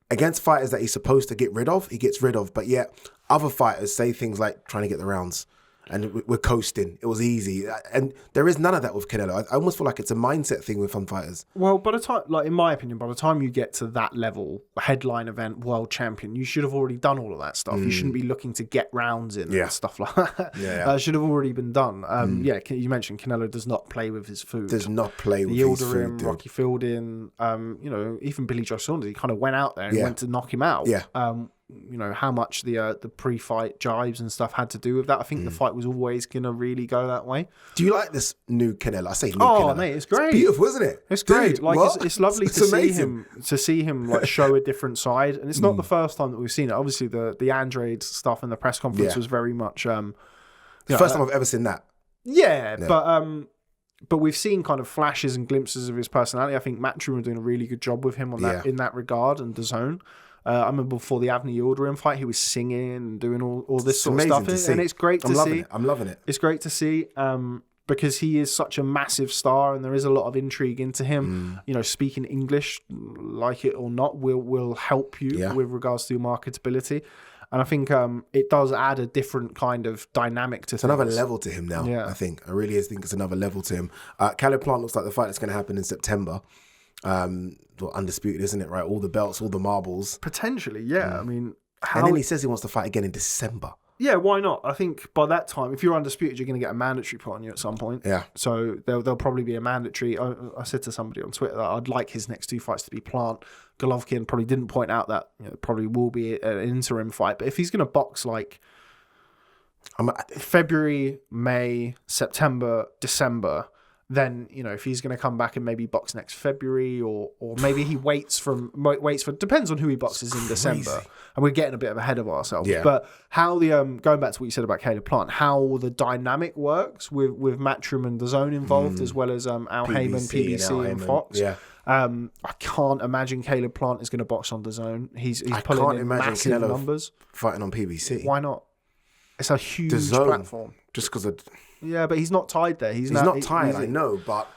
Against fighters that he's supposed to get rid of, he gets rid of. But yet, other fighters say things like trying to get the rounds. And we're coasting. It was easy. And there is none of that with Canelo. I almost feel like it's a mindset thing with some fighters. Well, by the time, in my opinion, by the time you get to that level, headline event, world champion, you should have already done all of that stuff. You shouldn't be looking to get rounds in and stuff like that. Should have already been done. You mentioned Canelo does not play with his food. Does not play with his food. Rocky Fielding, even Billy Joe Saunders, he kind of went out there and went to knock him out. Yeah. How much the pre-fight jibes and stuff had to do with that. I think the fight was always going to really go that way. Do you like this new Canelo? I say new Canelo. Oh, mate, it's great. It's beautiful, isn't it? It's great. Dude, it's lovely to see him like show a different side. And it's not the first time that we've seen it. Obviously, the Andrade stuff in the press conference was very much... the first time I've ever seen that. Yeah. But we've seen kind of flashes and glimpses of his personality. I think Matchroom are doing a really good job with him on that in that regard, and DAZN. I remember before the Avni Yildirim fight, he was singing and doing all this sort of stuff. And it's great to see. I'm loving it. It's great to see because he is such a massive star and there is a lot of intrigue into him. Speaking English, like it or not, will help you with regards to your marketability. And I think it does add a different kind of dynamic to things. It's another level to him now, I think. I really think it's another level to him. Caleb Plant looks like the fight that's going to happen in September. Undisputed, isn't it, right? All the belts, all the marbles. Potentially, yeah. I mean... And then he says he wants to fight again in December. Yeah, why not? I think by that time, if you're undisputed, you're going to get a mandatory put on you at some point. Yeah. So there'll probably be a mandatory. I said to somebody on Twitter that I'd like his next 2 fights to be Plant. Golovkin probably didn't point out that probably will be an interim fight. But if he's going to box like February, May, September, December... then, if he's going to come back and maybe box next February or maybe he waits for, depends on who he boxes in December. And we're getting a bit ahead of ourselves. Yeah. But how going back to what you said about Caleb Plant, how the dynamic works with Matchroom and DAZN involved, as well as Al Heyman, PBC and Fox. Yeah. I can't imagine Caleb Plant is going to box on DAZN. He's pulling in massive Canelo numbers. Fighting on PBC. Why not? It's a huge platform. Just because of... Yeah, but he's not tied there. He's not tied, I know, but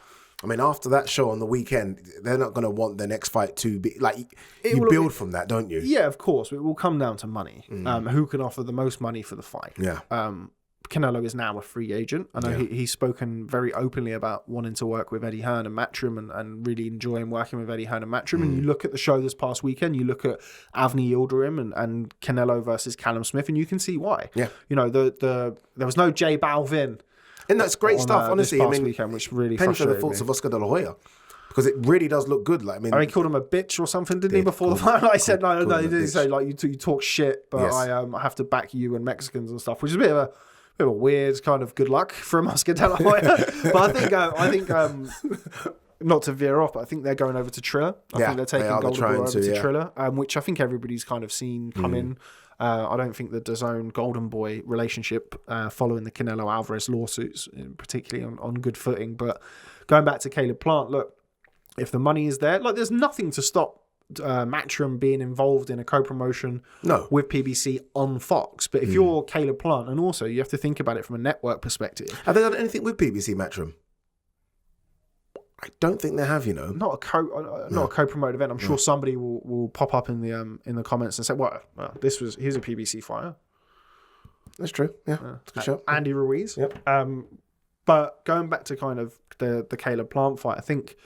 I mean, after that show on the weekend, they're not going to want their next fight to be like you build from that, don't you? Yeah, of course. It will come down to money. Who can offer the most money for the fight? Yeah. Canelo is now a free agent. I know he's spoken very openly about wanting to work with Eddie Hearn and Matchroom and really enjoying working with Eddie Hearn and Matchroom. And you look at the show this past weekend, you look at Avni Yildirim and Canelo versus Callum Smith, and you can see why. Yeah. There was no J Balvin. And that's great stuff, honestly. This past weekend, which really frustrated the thoughts of Oscar De La Hoya. Because it really does look good. Like, he called him a bitch or something, didn't he, before the fight? I said, no, he didn't say, like, you talk shit, but I have to back you and Mexicans and stuff, which is a bit of a weird kind of good luck from Oscar De La Hoya. But I think not to veer off, but I think they're going over to Triller. I think they're taking Golden Boy over to Triller, which I think everybody's kind of seen come in. I don't think the DAZN Golden Boy relationship following the Canelo Alvarez lawsuits, particularly on good footing. But going back to Caleb Plant, look, if the money is there, like there's nothing to stop Matchroom being involved in a co-promotion with PBC on Fox. But if you're Caleb Plant, and also you have to think about it from a network perspective. Have they done anything with PBC Matchroom? I don't think they have, you know. Not a co-promoted event. I'm sure somebody will pop up in the comments and say, well, here's a PBC fighter. That's true. Yeah, that's a good show. Andy Ruiz. Yep. But going back to kind of the Caleb Plant fight, I think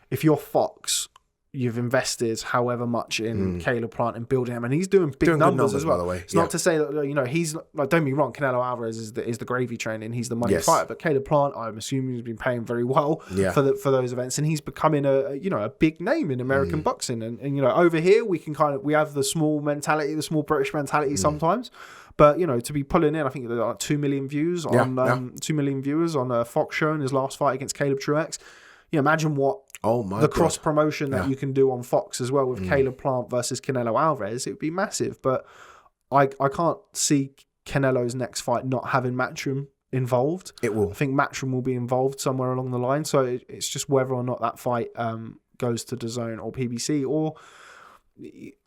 if you're Fox, you've invested however much in Caleb Plant and building him, and he's doing big numbers as well. By the way. It's not to say that, you know, he's like, don't be wrong, Canelo Alvarez is the gravy train and he's the money fighter, but Caleb Plant, I'm assuming, he's been paying very well for those events, and he's becoming a big name in American boxing, and you know, over here we have the small mentality, the small British mentality sometimes. But, you know, to be pulling in, I think there are like 2 million views on 2 million viewers on a Fox show in his last fight against Caleb Truex. You know, imagine what cross promotion that you can do on Fox as well with Caleb Plant versus Canelo Alvarez. It would be massive. But I can't see Canelo's next fight not having Matchroom involved. It will. I think Matchroom will be involved somewhere along the line. So it's just whether or not that fight goes to DAZN or PBC, or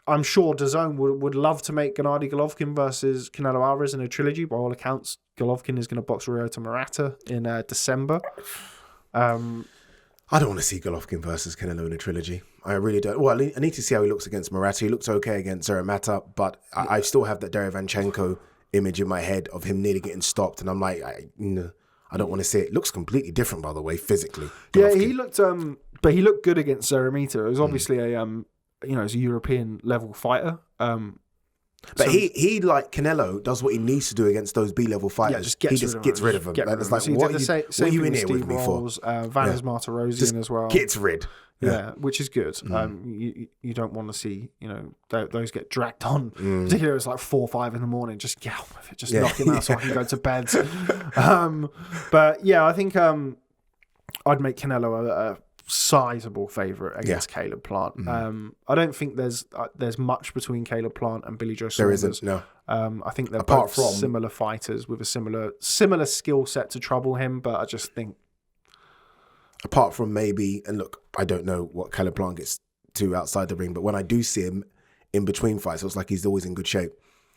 I'm sure DAZN would love to make Gennady Golovkin versus Canelo Alvarez in a trilogy. By all accounts, Golovkin is going to box Ryota Murata in December. I don't want to see Golovkin versus Canelo in a trilogy. I really don't. Well, I need to see how he looks against Murata. He looks okay against Zeramata, but I still have that Derevanchenko image in my head of him nearly getting stopped, and I'm like, I don't want to see it. It looks completely different, by the way, physically. Golovkin. Yeah, he looked, but he looked good against Zeramita. It was obviously it's a European level fighter. But he like Canelo does what he needs to do against those B-level fighters. He just gets rid of them. It's like, what are you in here with me for? Vannes Martirosyan as well. Gets rid. Yeah, which is good. You don't want to see, you know, those get dragged on. Particularly it's like 4 or 5 in the morning. Just get on with it. Just knock him out so I can go to bed. But yeah, I think I'd make Canelo a sizable favourite against Caleb Plant. I don't think there's much between Caleb Plant and Billy Joe Saunders. There isn't, no. I think they're both similar fighters with a similar skill set to trouble him, but I just think, apart from maybe, and look, I don't know what Caleb Plant gets to outside the ring, but when I do see him in between fights, it looks like he's always in good shape.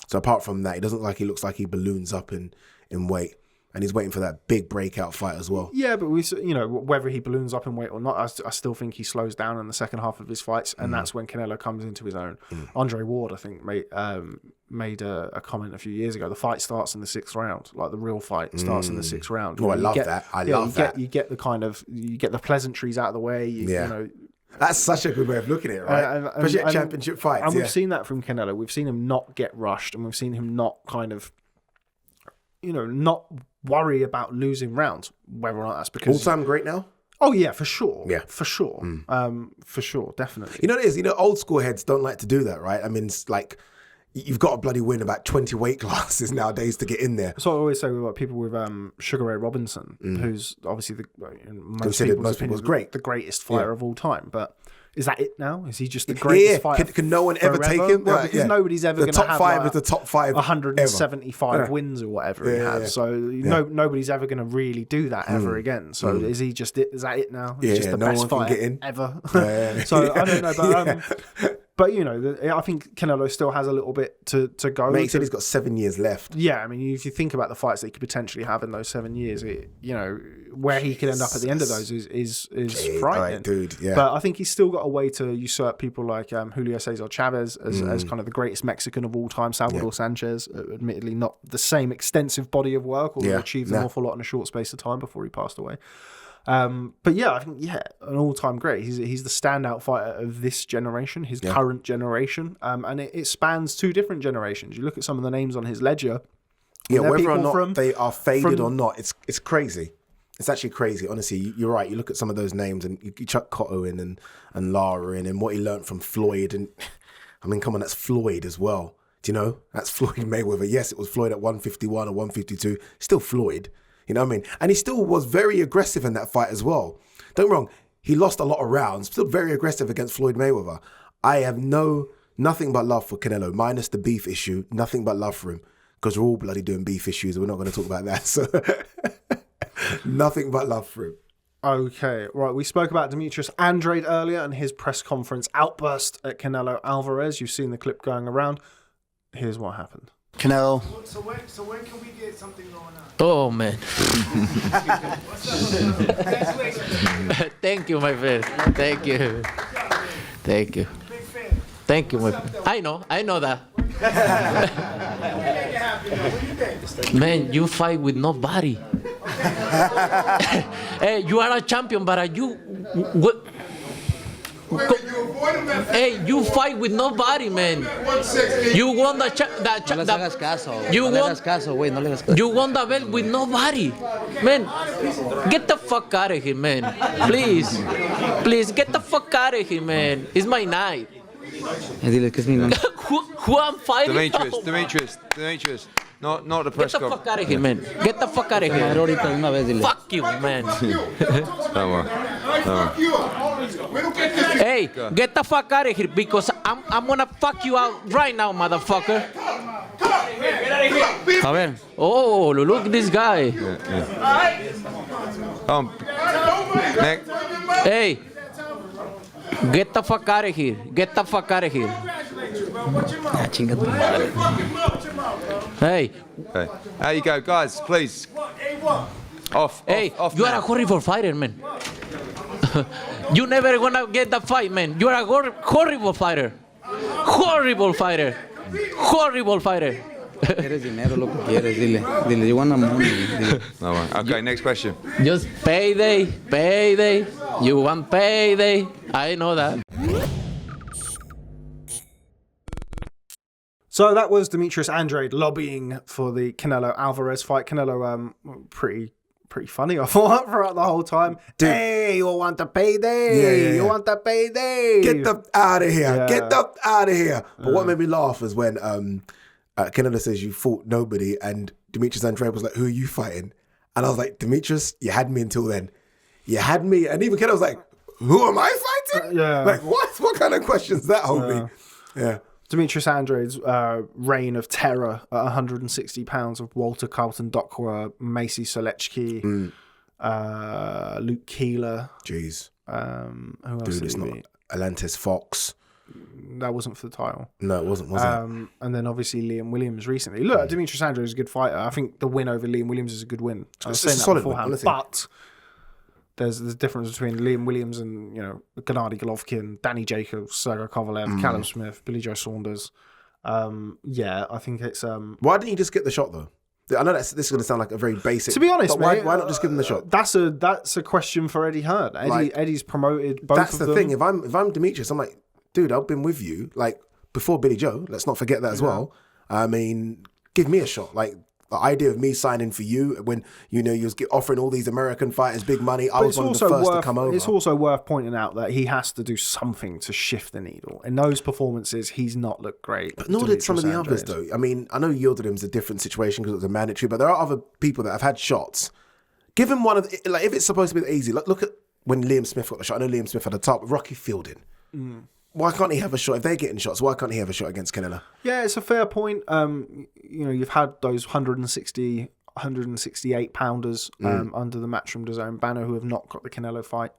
So apart from that, he looks like he balloons up in weight. And he's waiting for that big breakout fight as well. Yeah, but whether he balloons up in weight or not, I still think he slows down in the second half of his fights, and that's when Canelo comes into his own. Andre Ward, I think, made a comment a few years ago. The fight starts in the 6th round, like the real fight starts in the 6th round. Oh, I love that. I love that. You get the pleasantries out of the way. You know. That's such a good way of looking at it, right? Especially at championship fights. And we've seen that from Canelo. We've seen him not get rushed, and we've seen him not kind of, not worry about losing rounds, whether or not that's because all-time great now. Oh yeah, for sure. Yeah, for sure. For sure, definitely. You know what it is? Old school heads don't like to do that, right? I mean, it's like you've got to bloody win about 20 weight classes nowadays to get in there. So I always say with people with Sugar Ray Robinson, who's obviously most people's great, the greatest fighter of all time, but. Is that it now? Is he just the greatest fighter? Can no one ever take him? Well, because nobody's ever going to have the top 5 is the top 5 175 wins or whatever he has. So nobody's ever going to really do that ever again. So is he just it? Is that it now? He's just the best fighter ever. So I don't know, but I think Canelo still has a little bit to go. Mate, he said he's got 7 years left. Yeah, I mean, if you think about the fights that he could potentially have in those 7 years, where he could end up at the end of those is frightening. Right, dude, yeah. But I think he's still got a way to usurp people like Julio Cesar Chavez as kind of the greatest Mexican of all time. Salvador Sanchez, admittedly not the same extensive body of work, although achieved an awful lot in a short space of time before he passed away. But yeah, I think an all-time great. He's the standout fighter of this generation, his current generation, and it spans 2 different generations. You look at some of the names on his ledger. Yeah, whether or not they are faded or not, it's crazy. It's actually crazy. Honestly, you're right. You look at some of those names and you chuck Cotto in and Lara in and what he learned from Floyd. And I mean, come on, that's Floyd as well. Do you know? That's Floyd Mayweather. Yes, it was Floyd at 151 or 152. Still Floyd. You know what I mean? And he still was very aggressive in that fight as well. Don't get me wrong. He lost a lot of rounds. Still very aggressive against Floyd Mayweather. I have nothing but love for Canelo, minus the beef issue. Nothing but love for him. Because we're all bloody doing beef issues and we're not going to talk about that. So... Nothing but love for him. Okay, right. We spoke about Demetrius Andrade earlier and his press conference outburst at Canelo Alvarez. You've seen the clip going around. Here's what happened. Canelo. So when can we get something going on? Oh, man. Thank you, my friend. Thank you. Thank you. Thank you, my friend. I know that. Man, you fight with nobody. Hey, you are a champion, but you... Hey, you fight with nobody, man. You won the You won the belt with nobody, man. Get the fuck out of here, man. Please, get the fuck out of here, man. It's my night. Who I'm fighting? Demetrius. Not the press conference. Get the fuck out of here, man. Get the fuck out of here. Fuck you, man. Don't worry. Hey, get the fuck out of here because I'm gonna fuck you out right now, motherfucker. Oh, look at this guy. Next. Hey, get the fuck out of here. Get the fuck out of here. Hey. There you go, guys, please. Off, you are a horrible fighter, man. You never gonna get the fight, man. You are a horrible fighter. Horrible fighter. Horrible fighter. You want money. No, okay, next question. Just payday. You want payday. I know that. So that was Demetrius Andrade lobbying for the Canelo Alvarez fight. Canelo, pretty funny, I thought, throughout the whole time. Dude. Hey, you want the payday? Yeah. You want the payday? Get the out of here. Yeah. Get the out of here. But what made me laugh was when Canelo says you fought nobody and Demetrius Andrade was like, who are you fighting? And I was like, Demetrius, you had me until then. You had me. And even Canelo was like, who am I fighting? Like, what? What kind of questions that hold me? Yeah. Demetrius Andrade's reign of terror at 160 pounds of Walter Carlton Dockwra, Macy Solechki, Luke Keeler. Jeez. Who else? Dude, it's not Atlantis Fox. That wasn't for the title. No, it wasn't, was it? And then obviously Liam Williams recently. Look, Demetrius Andrade is a good fighter. I think the win over Liam Williams is a good win. I was saying that beforehand. Win, but there's a difference between Liam Williams and, Gennady Golovkin, Danny Jacobs, Sergey Kovalev, Callum Smith, Billy Joe Saunders. I think it's... Why didn't you just get the shot, though? I know this is going to sound like a very basic... To be honest, but why not just give him the shot? That's a question for Eddie Hearn. Eddie's promoted both of them. That's the thing. If I'm Demetrius, I'm like, dude, I've been with you, like, before Billy Joe. Let's not forget that as well. I mean, give me a shot. Like, the idea of me signing for you when, you was offering all these American fighters big money, I was one of the first to come over. It's also worth pointing out that he has to do something to shift the needle. In those performances, he's not looked great. But nor did some of the others, though. I mean, I know Yildirim's a different situation because it was a mandatory, but there are other people that have had shots. Give him one of the, like, if it's supposed to be easy, look at when Liam Smith got the shot. I know Liam Smith had a top, Rocky Fielding. Why can't he have a shot? If they're getting shots, why can't he have a shot against Canelo? Yeah, it's a fair point. You've had those 168 pounders under the Matchroom Boxing banner who have not got the Canelo fight.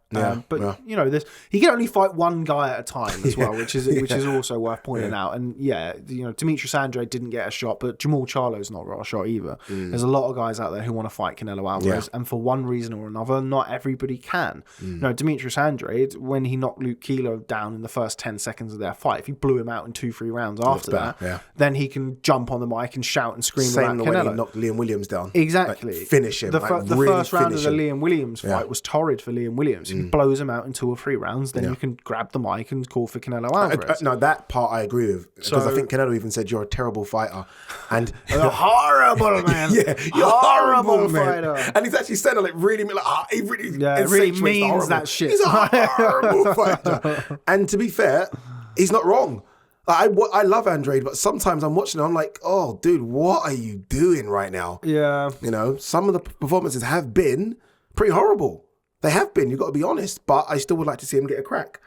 He can only fight one guy at a time as well, which is also worth pointing out. And Demetrius Andrade didn't get a shot, but Jamal Charlo's not got a shot either. There's a lot of guys out there who want to fight Canelo Alvarez, and for one reason or another, not everybody can. Demetrius Andrade, when he knocked Luke Keeler down in the first 10 seconds of their fight, if he blew him out in 2-3 rounds after that, then he can jump on the mic and shout and scream about Canelo. When he knocked Liam Williams down. Exactly. Like, finish him. The really first round of the Liam Williams fight was torrid for Liam Williams. If he blows him out in 2 or 3 rounds, then you can grab the mic and call for Canelo Alvarez. No, that part I agree with. Because I think Canelo even said, you're a terrible fighter. And horrible, man. You're horrible fighter. And he's actually saying, like, really, he really, it really means that shit. He's a horrible fighter. And to be fair, he's not wrong. I love Andrade, but sometimes I'm watching it, I'm like, oh, dude, what are you doing right now? Yeah. Some of the performances have been pretty horrible. They have been, you've got to be honest, but I still would like to see him get a crack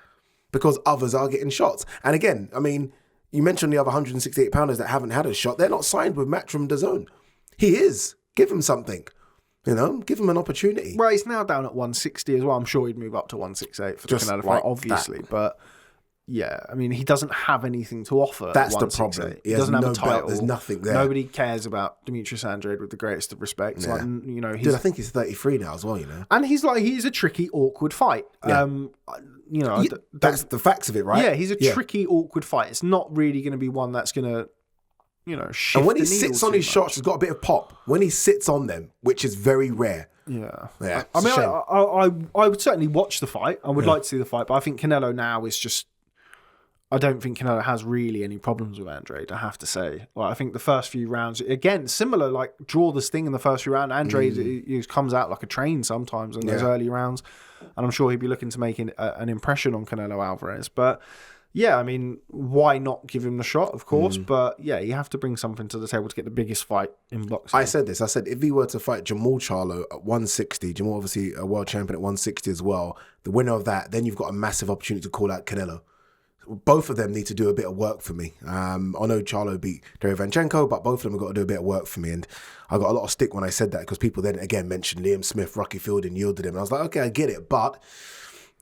because others are getting shots. And again, I mean, you mentioned the other 168 pounders that haven't had a shot. They're not signed with Matchroom Boxing. He is. Give him something. You know, give him an opportunity. Well, he's now down at 160 as well. I'm sure he'd move up to 168 for the Canelo fight, obviously. But yeah, I mean, he doesn't have anything to offer. That's the problem. He doesn't have a title. Belt. There's nothing there. Nobody cares about Demetrius Andrade with the greatest of respect. Yeah. Like, you know, Dude, I think he's 33 now as well, you know. And he's a tricky, awkward fight. Yeah. You know, that's the facts of it, right? Yeah, he's a tricky, awkward fight. It's not really going to be one that's going to, you know, shift. And when he the needle sits on too his much. shots, he's got a bit of pop. When he sits on them, which is very rare. Yeah. I mean, I would certainly watch the fight. I would like to see the fight, but I think Canelo now is just. I don't think Canelo has really any problems with Andrade, I have to say. Like, I think the first few rounds, again, similar, like, draw the sting in the first few rounds. Andrade he comes out like a train sometimes in those early rounds, and I'm sure he'd be looking to make an impression on Canelo Alvarez. But, yeah, I mean, why not give him the shot, of course? But, yeah, you have to bring something to the table to get the biggest fight in boxing. I said if he were to fight Jamal Charlo at 160, Jamal obviously a world champion at 160 as well, the winner of that, then you've got a massive opportunity to call out Canelo. Both of them need to do a bit of work for me. I know Charlo beat Derevyanchenko, but both of them have got to do a bit of work for me. And I got a lot of stick when I said that because people then again mentioned Liam Smith, Rocky Fielding yielded him. And I was like, okay, I get it, but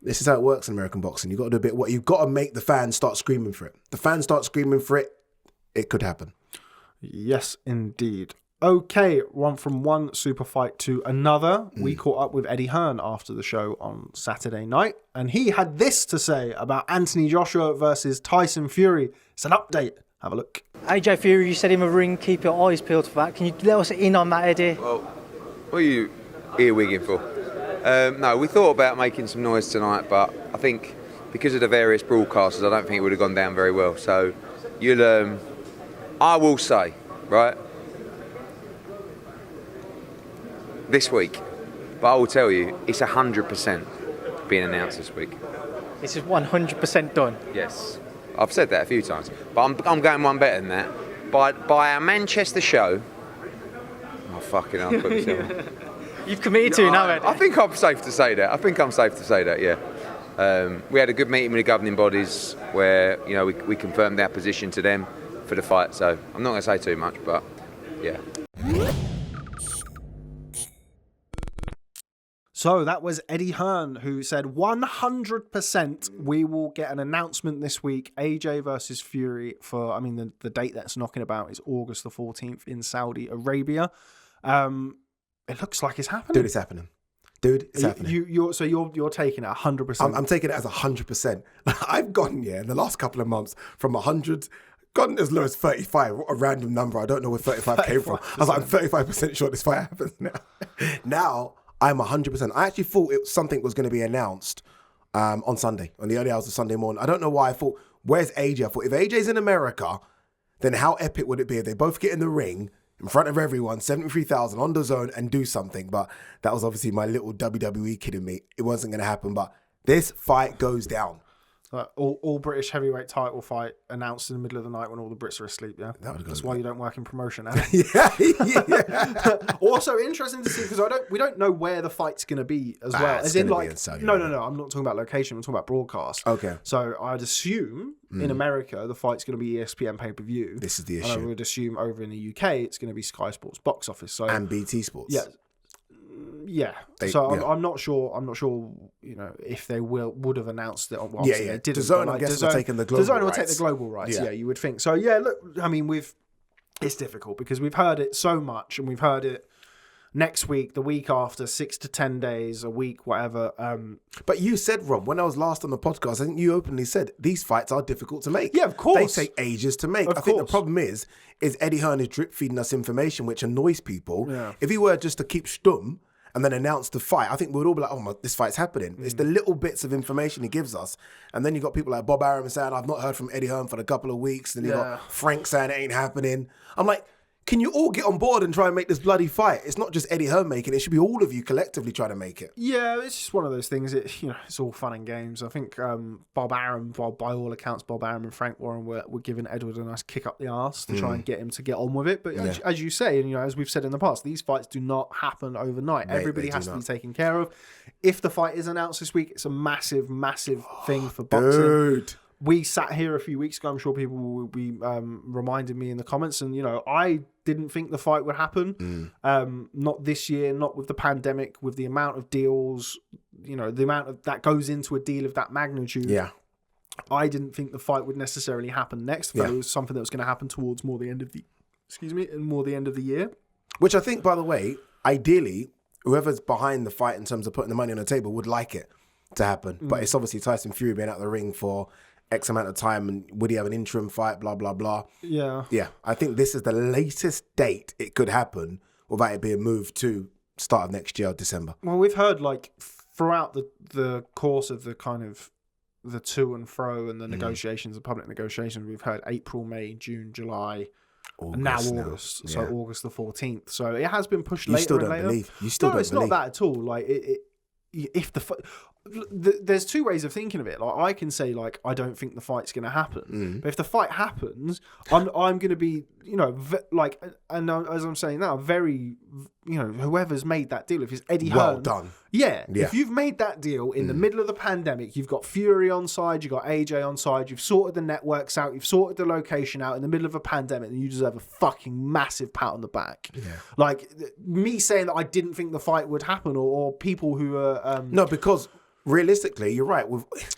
this is how it works in American boxing. You've got to do a bit. What you've got to make the fans start screaming for it. The fans start screaming for it. It could happen. Yes, indeed. Okay, from one super fight to another. We caught up with Eddie Hearn after the show on Saturday night, and he had this to say about Anthony Joshua versus Tyson Fury. It's an update. Have a look. AJ Fury, you said in the ring, keep your eyes peeled for that. Can you let us in on that, Eddie? Well, what are you earwigging for? No, we thought about making some noise tonight, but I think because of the various broadcasters, I don't think it would have gone down very well. So I will say, right, this week, but I will tell you, it's 100% being announced this week. This is 100% done. Yes, I've said that a few times, but I'm going one better than that. By our Manchester show. Oh fucking hell! I put myself on. You've committed to now, Eddie. I think I'm safe to say that. Yeah. We had a good meeting with the governing bodies where we confirmed our position to them for the fight. So I'm not going to say too much, but yeah. So that was Eddie Hearn, who said 100% we will get an announcement this week. AJ versus Fury the date that's knocking about is August the 14th in Saudi Arabia. It looks like it's happening. Dude, it's happening. It's happening. You're taking it 100%. I'm taking it as 100%. I've gone, in the last couple of months from 100... Gone as low as 35, what a random number. I don't know where 35 came from. I was like, I'm 35% sure this fight happens now. Now, I'm 100%. I actually thought something was going to be announced on Sunday, on the early hours of Sunday morning. I don't know why. I thought, where's AJ? I thought, if AJ's in America, then how epic would it be if they both get in the ring in front of everyone, 73,000 on the zone and do something? But that was obviously my little WWE kid in me. It wasn't going to happen, but this fight goes down. All British heavyweight title fight announced in the middle of the night when all the Brits are asleep, yeah? That's why you don't work in promotion, Yeah. Also interesting to see, because we don't know where the fight's going to be as well. As in, like, no, I'm not talking about location, I'm talking about broadcast. Okay. So I'd assume in America the fight's going to be ESPN pay-per-view. This is the issue. And I would assume over in the UK it's going to be Sky Sports box office. So and BT Sports. Yeah. I'm not sure. If they would have announced it. Well, they didn't. DAZN, I guess, are taking the global rights. DAZN will take the global rights. Yeah, you would think. So yeah, look, I mean, it's difficult because we've heard it so much, and we've heard it next week, the week after, 6 to 10 days, a week, whatever. But you said, Rob, when I was last on the podcast, I think you openly said these fights are difficult to make. Yeah, of course. They take ages to make. I think the problem is Eddie Hearn is drip feeding us information which annoys people. Yeah. If he were just to keep stum and then announce the fight, I think we would all be like, this fight's happening. It's the little bits of information he gives us. And then you got people like Bob Arum saying, I've not heard from Eddie Hearn for a couple of weeks. Then you got Frank saying it ain't happening. I'm like, can you all get on board and try and make this bloody fight? It's not just Eddie Hearn making it. It should be all of you collectively trying to make it. Yeah, it's just one of those things. It's all fun and games. I think Bob Arum, by all accounts, Bob Arum and Frank Warren were giving Edward a nice kick up the arse to try and get him to get on with it. But as you say, and as we've said in the past, these fights do not happen overnight. Everybody has to be taken care of. If the fight is announced this week, it's a massive, massive thing for boxing. Dude. we sat here a few weeks ago. I'm sure people will be reminding me in the comments, and I didn't think the fight would happen. Not this year, not with the pandemic, with the amount of deals, the amount of that goes into a deal of that magnitude. Yeah. I didn't think the fight would necessarily happen next. But it was something that was going to happen towards more the end of the year. Which I think, by the way, ideally, whoever's behind the fight in terms of putting the money on the table would like it to happen. But it's obviously Tyson Fury being out of the ring for X amount of time, and would he have an interim fight, blah, blah, blah. Yeah. Yeah, I think this is the latest date it could happen without it being moved to start of next year, December. Well, we've heard throughout the course of the kind of the to and fro and the negotiations, the public negotiations, we've heard April, May, June, July, and now August. Yeah. So August the 14th. So it has been pushed You later still and don't later. believe. You still don't it's believe. not that at all. If there's two ways of thinking of it. I can say I don't think the fight's going to happen, but if the fight happens, I'm going to be and as I'm saying now, very whoever's made that deal, if it's Eddie Hearn, Well done. Yeah, if you've made that deal in the middle of the pandemic, you've got Fury on side, you've got AJ on side, you've sorted the networks out, you've sorted the location out in the middle of a pandemic, and you deserve a fucking massive pat on the back. Yeah. Me saying that I didn't think the fight would happen, or people who are No, because realistically, you're right.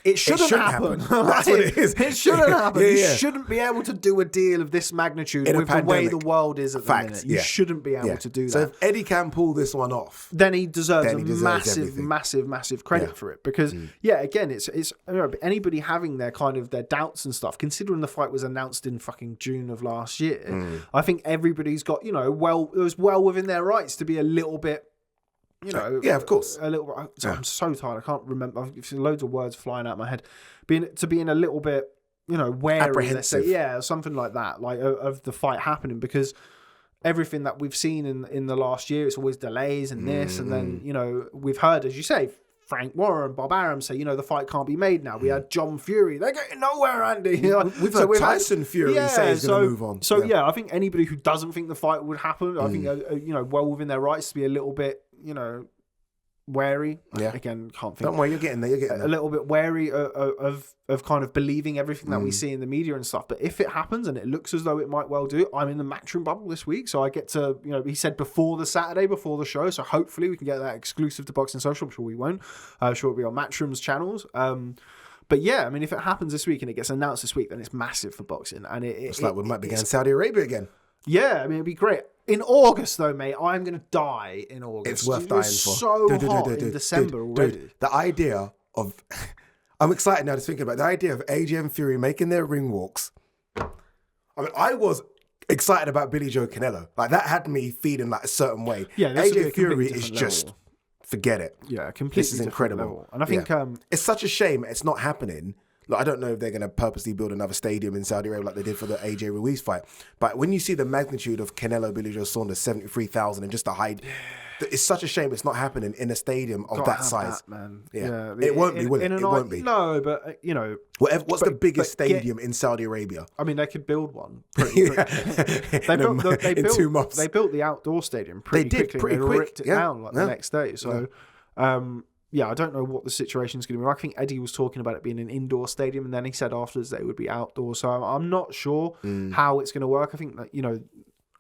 It shouldn't happen. That's what it is. It shouldn't happen. Yeah, You yeah. shouldn't be able to do a deal of this magnitude In a with the way pandemic. the world is at the minute. You shouldn't be able to do that. So if Eddie can pull this one off, then he deserves everything. massive credit for it. Because again, it's anybody having their kind of their doubts and stuff, considering the fight was announced in fucking June of last year, I think everybody's got, it was well within their rights to be a little bit, yeah, of course. a little. I'm so tired. I can't remember. I've loads of words flying out of my head. Being a little bit, wary, apprehensive. something like that, of the fight happening, because everything that we've seen in the last year, it's always delays and this, and then we've heard, as you say, Frank Warren, Bob Arum say, the fight can't be made now. We had John Fury. They're getting nowhere, Andy. We've heard Tyson Fury say he's going to move on. So I think anybody who doesn't think the fight would happen, I think well within their rights to be a little bit, wary. Yeah. Again, can't think. Don't worry, you're getting there. A little bit wary of kind of believing everything that we see in the media and stuff. But if it happens, and it looks as though it might well do, I'm in the Matchroom bubble this week, so I get to, he said before the Saturday, before the show, so hopefully we can get that exclusive to Boxing Social. I'm sure we won't. I'm sure it'll be on Matchroom's channels. But yeah, I mean, if it happens this week and it gets announced this week, then it's massive for boxing. And it's like we might be going to Saudi Arabia again. Yeah, I mean, it'd be great. In August, though, mate, I'm going to die in August. It's worth dying for. So hot in December already. The idea of... I'm excited now to think about the idea of AJ and Fury making their ring walks. I mean, I was excited about Billy Joe Canelo. That had me feeling a certain way. Yeah, this would be AJ a Fury completely is different just... level. Forget it. Yeah, completely. This is incredible. Level. And I think... it's such a shame it's not happening. I don't know if they're going to purposely build another stadium in Saudi Arabia like they did for the AJ Ruiz fight. But when you see the magnitude of Canelo, Billy Joe Saunders, 73,000, and just the height, it's such a shame it's not happening in a stadium of that size. That, man. Yeah. It won't be, will it? It won't be. No, but, What's the biggest stadium in Saudi Arabia? I mean, they could build one pretty quickly. In 2 months. They built the outdoor stadium pretty quickly. They ripped it down the next day. So... I don't know what the situation's going to be. I think Eddie was talking about it being an indoor stadium, and then he said afterwards that it would be outdoor. So I'm not sure how it's going to work. I think that,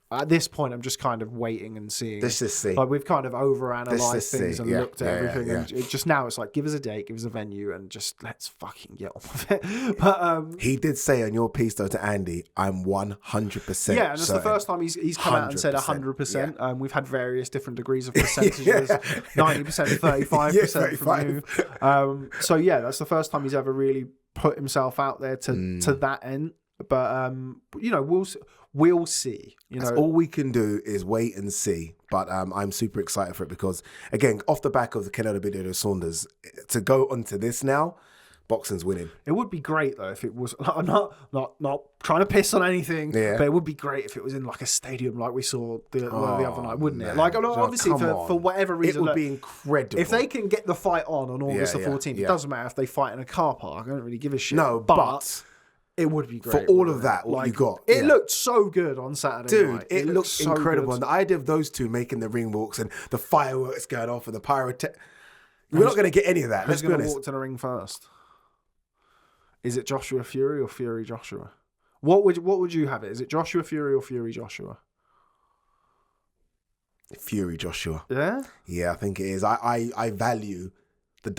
at this point, I'm just kind of waiting and seeing. This is see. We've kind of overanalyzed things and looked at everything. Yeah. And just now it's give us a date, give us a venue, and just let's fucking get on with it. But he did say on your piece, though, to Andy, I'm 100%. Yeah, and it's the first time he's come out and said 100%. Yeah. We've had various different degrees of percentages, 90%, 35% from you. So yeah, that's the first time he's ever really put himself out there to that end. But we'll see. All we can do is wait and see. But I'm super excited for it because, again, off the back of the Canelo Billy Joe Saunders, to go onto this now, boxing's winning. It would be great though if it was. I'm not trying to piss on anything, but it would be great if it was in a stadium like we saw the other night, wouldn't it? Obviously for whatever reason, it would be incredible if they can get the fight on August the 14th. It doesn't matter if they fight in a car park. I don't really give a shit. No, but it would be great for all of that. What you got? It looked so good on Saturday night. It looked so incredible. Good. And the idea of those two making the ring walks and the fireworks going off and the pyrotech. We're not going to get any of that. Let's be honest. Who's going to walk to the ring first? Is it Joshua Fury or Fury Joshua? What would you have it? Is it Joshua Fury or Fury Joshua? Fury Joshua. Yeah? Yeah, I think it is. I value the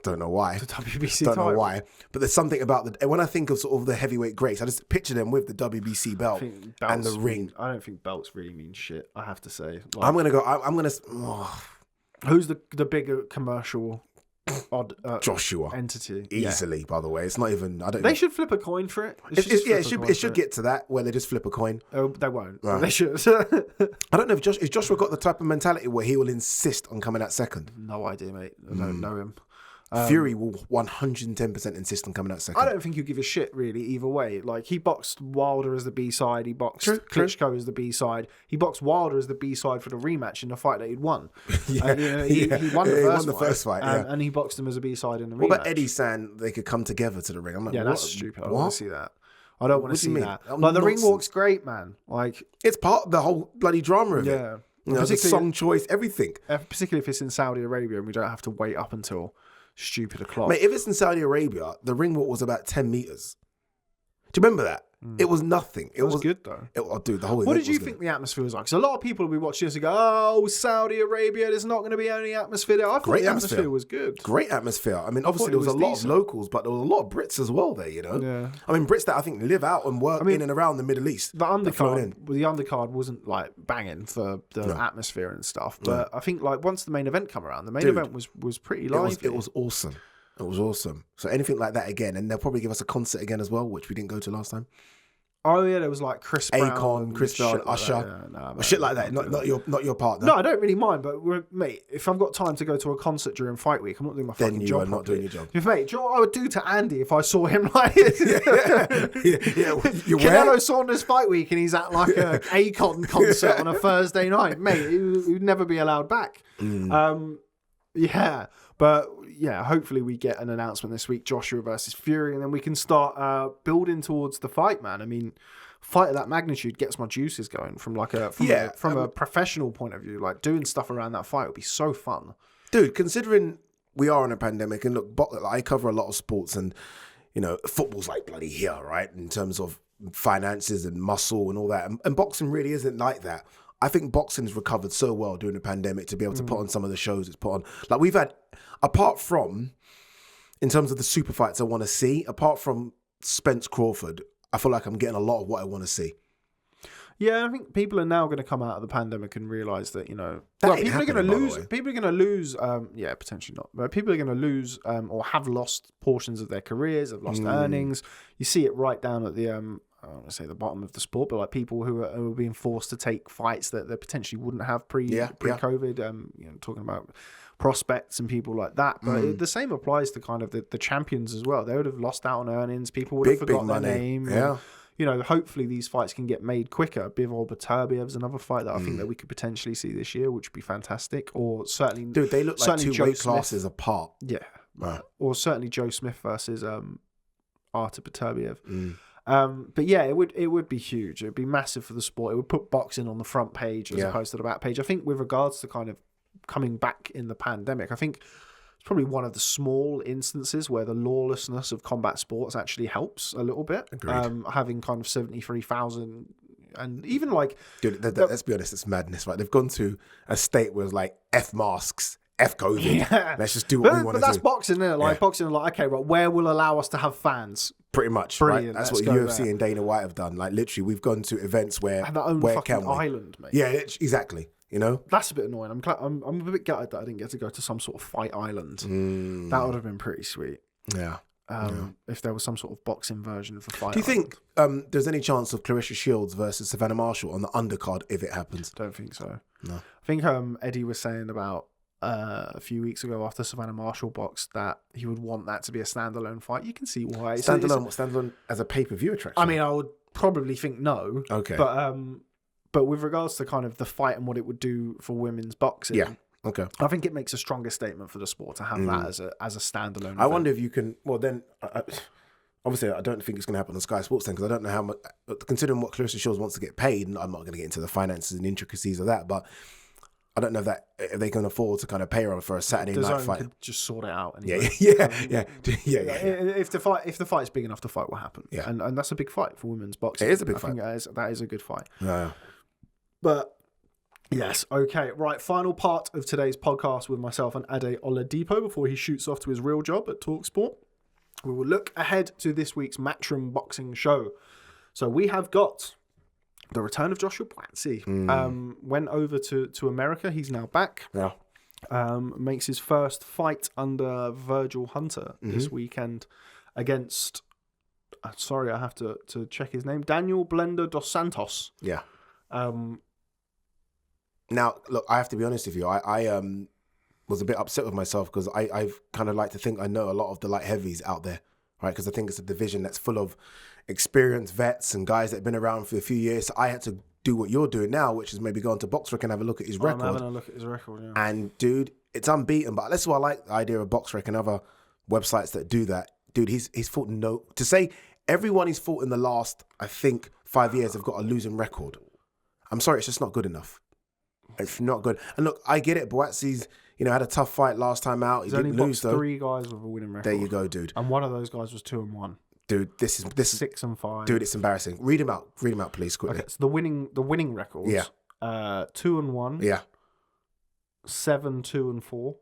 don't know why. The WBC Don't title. know why. But there's something about when I think of sort of the heavyweight greats, I just picture them with the WBC belt and the ring. I don't think belts really mean shit, I have to say. I'm gonna go. Who's the bigger commercial Joshua entity? Easily, by the way. It's not even. They should flip a coin for it. It should get to that where they just flip a coin. Oh, they won't. Right. They should. I don't know if Joshua got the type of mentality where he will insist on coming out second. No idea, mate. I don't know him. Fury will 110% insist on coming out second. I don't think he'll give a shit, really, either way. Like, he boxed Wilder as the B-side. He boxed Klitschko as the B-side. He boxed Wilder as the B-side for the rematch in the fight that he'd won. He won the first fight. And he boxed him as a B-side in the rematch. What about Eddie saying they could come together to the ring? I'm like, that's stupid. I don't want to see that. I don't want to see that. Like, the ring walk's great, man. Like, it's part of the whole bloody drama of it. Yeah. You know, the song choice, everything. Particularly if it's in Saudi Arabia and we don't have to wait up until stupid o'clock. Mate, if it's in Saudi Arabia, the ring walk was about 10 meters. Do you remember that? It was nothing. It was good though. Dude, the whole event What did you was think the atmosphere was like? Because a lot of people will be watching this and go, "Oh, Saudi Arabia, there's not going to be any atmosphere there." I thought the atmosphere was good. Great atmosphere. I mean, obviously there was a lot of locals, but there was a lot of Brits as well there. You know, yeah. I mean, Brits that I think live out and work in and around the Middle East. The undercard wasn't like banging for the atmosphere and stuff, but I think like once the main event come around, the main event was pretty lively. It was awesome. It was awesome. So anything like that again, and they'll probably give us a concert again as well, which we didn't go to last time. Oh yeah, there was like Chris Brown, Akon, Chris Brown, Usher, shit like that. Not your partner. No, I don't really mind. But mate, if I've got time to go to a concert during fight week, I'm not doing my fucking job. Then you are not doing your job. Mate, do you know what I would do to Andy if I saw him like Canelo Saunders fight week and he's at like a Akon concert on a Thursday night, mate? He'd never be allowed back. Yeah, but yeah, hopefully we get an announcement this week, Joshua versus Fury, and then we can start building towards the fight, man. I mean, fight of that magnitude gets my juices going from a professional point of view. Like, doing stuff around that fight would be so fun. Dude, considering we are in a pandemic, and look, I cover a lot of sports, and you know, football's like bloody here, right? In terms of finances and muscle and all that, and boxing really isn't like that. I think boxing's recovered so well during the pandemic to be able to put on some of the shows it's put on. Like, we've had, apart from, in terms of the super fights I want to see, apart from Spence Crawford, I feel like I'm getting a lot of what I want to see. Yeah, I think people are now going to come out of the pandemic and realise that, you know, people are going to lose. People are going to lose. Potentially not. But people are going to lose or have lost portions of their careers, have lost earnings. You see it right down at the I don't want to say the bottom of the sport, but like people who are being forced to take fights that they potentially wouldn't have pre-COVID. You know, talking about prospects and people like that. But the same applies to kind of the champions as well. They would have lost out on earnings. People would have forgotten their name. Yeah. And, you know, hopefully these fights can get made quicker. Bivol Beterbiev's another fight that I think that we could potentially see this year, which would be fantastic. Or certainly, dude, they look like two weight classes apart. Yeah, right. Or certainly Joe Smith versus Ade Beterbiev. But yeah, it would be huge. It would be massive for the sport. It would put boxing on the front page as opposed to the back page. I think with regards to kind of coming back in the pandemic, I think it's probably one of the small instances where the lawlessness of combat sports actually helps a little bit. Having kind of 73,000 and even like... Dude, let's be honest, it's madness, right? They've gone to a state where it's like F masks, F COVID. Yeah. Let's just do what we want to do. But that's boxing, isn't it? Like boxing, like, okay, right, where will allow us to have fans? Pretty much, brilliant. Right? That's what UFC and Dana White have done. Like, literally, we've gone to events where... Have their own fucking island, mate. Yeah, exactly. You know, that's a bit annoying. I'm a bit gutted that I didn't get to go to some sort of fight island. That would have been pretty sweet. Yeah. If there was some sort of boxing version of the fight. Do you think there's any chance of Clarissa Shields versus Savannah Marshall on the undercard if it happens? Don't think so. No. I think Eddie was saying about a few weeks ago after Savannah Marshall boxed that he would want that to be a standalone fight. You can see why. Standalone as a pay-per-view attraction? I mean, I would probably think no. Okay. But with regards to kind of the fight and what it would do for women's boxing, okay, I think it makes a stronger statement for the sport to have that as a standalone event. I wonder if you can. Well, then, obviously, I don't think it's going to happen on Sky Sports then because I don't know how much. Considering what Clarissa Shields wants to get paid, and I'm not going to get into the finances and intricacies of that, but I don't know if they can afford to kind of pay her for a Saturday night fight. Could just sort it out. Anyway. Yeah. If the fight's big enough, the fight will happen. Yeah. And that's a big fight for women's boxing. It is a big I fight. think that is a good fight. Yeah. But yes, okay, right. Final part of today's podcast with myself and Ade Oladipo before he shoots off to his real job at TalkSPORT. We will look ahead to this week's Matchroom Boxing show. So we have got the return of Joshua Buatsi. Went over to America. He's now back. Yeah. Makes his first fight under Virgil Hunter this weekend against. Sorry, I have to check his name. Daniel Blender dos Santos. Yeah. Now, look, I have to be honest with you. I was a bit upset with myself because I kind of like to think I know a lot of the light heavies out there, right? Because I think it's a division that's full of experienced vets and guys that have been around for a few years. So I had to do what you're doing now, which is maybe go onto BoxRec and have a look at his record. I'm having a look at his record, yeah. And, dude, it's unbeaten. But that's why I like the idea of BoxRec and other websites that do that. Dude, he's fought to say everyone he's fought in the last, I think, 5 years have got a losing record. I'm sorry, it's just not good enough. It's not good. And look, I get it. Buatsi's, had a tough fight last time out. He didn't lose, though. 3 guys with a winning record. There you go, dude. And one of those guys was 2-1. Dude, this is 6-5. Dude, it's embarrassing. Read him out, please, quickly. Okay, so the winning records. Yeah. 2-1. Yeah. 7-2-4.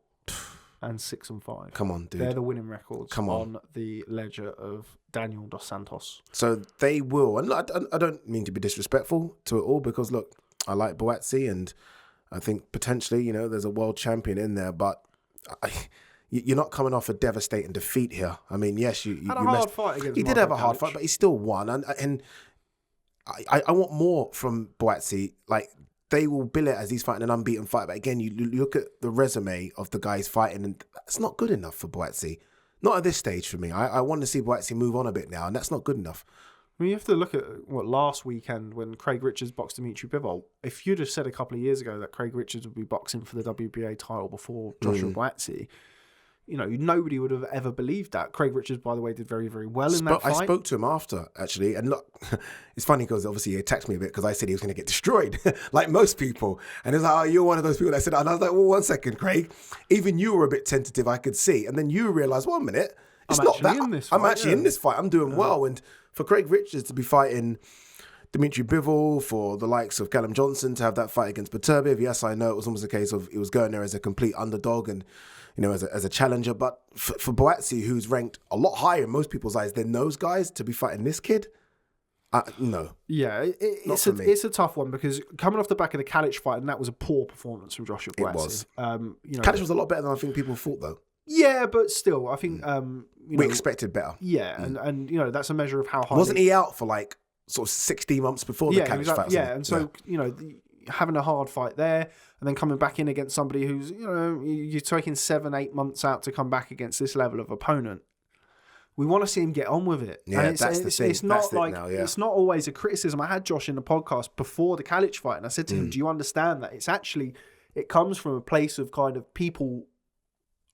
And 6-5. Come on, dude. They're the winning records. Come on. The ledger of Daniel dos Santos. So they will, and I don't mean to be disrespectful to it all because look, I like Buatsi and I think potentially, there's a world champion in there, but you're not coming off a devastating defeat here. I mean, yes, you had a hard fight against He did have a hard fight, but he still won. And I want more from Buatsi. Like, they will bill it as he's fighting an unbeaten fight. But again, you look at the resume of the guy he's fighting, and that's not good enough for Buatsi. Not at this stage for me. I want to see Buatsi move on a bit now, and that's not good enough. I mean, you have to look at last weekend when Craig Richards boxed Dimitri Bivol. If you'd have said a couple of years ago that Craig Richards would be boxing for the WBA title before Joshua Buatsi, nobody would have ever believed that. Craig Richards, by the way, did very, very well in that fight. I spoke to him after, actually, and look, it's funny because obviously he attacked me a bit because I said he was going to get destroyed, like most people. And he's like, "Oh, you're one of those people that said," and I was like, "Well, 1 second, Craig. Even you were a bit tentative, I could see." And then you realised, 1 minute, it's not that. I'm actually in this fight. I'm doing well. And for Craig Richards to be fighting Dimitri Bivol, for the likes of Callum Johnson to have that fight against Beterbiev, yes, I know it was almost a case of he was going there as a complete underdog and as a challenger. But for Buatsi, who's ranked a lot higher in most people's eyes than those guys, to be fighting this kid, no. Yeah, it's a tough one because coming off the back of the Kalic fight, and that was a poor performance from Joshua Buatsi. It was. Kalic was a lot better than I think people thought, though. Yeah, but still, I think we expected better. Yeah, and that's a measure of how high. Wasn't he out for like sort of 16 months before the Kalic fight? Yeah, and so having a hard fight there, and then coming back in against somebody who's you're taking 7-8 months out to come back against this level of opponent. We want to see him get on with it. Yeah, and that's the thing. It's not it's not always a criticism. I had Josh in the podcast before the Kalic fight, and I said to him, "Do you understand that it comes from a place of kind of people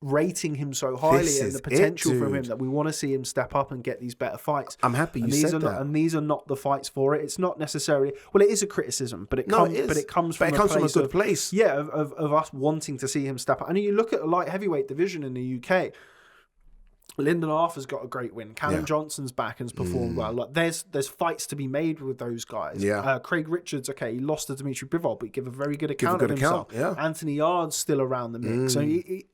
rating him so highly and the potential from him that we want to see him step up and get these better fights." I'm happy you said that. And these are not the fights for it. It's not necessarily, it is a criticism, but it comes from a good place. Yeah, of us wanting to see him step up. And you look at the light heavyweight division in the UK. Lyndon Arthur's got a great win. Callum Johnson's back and has performed well. Like there's fights to be made with those guys. Yeah. Craig Richards, he lost to Dimitri Bivol, but he gave a very good account of himself. Yeah. Anthony Yard's still around the mix. So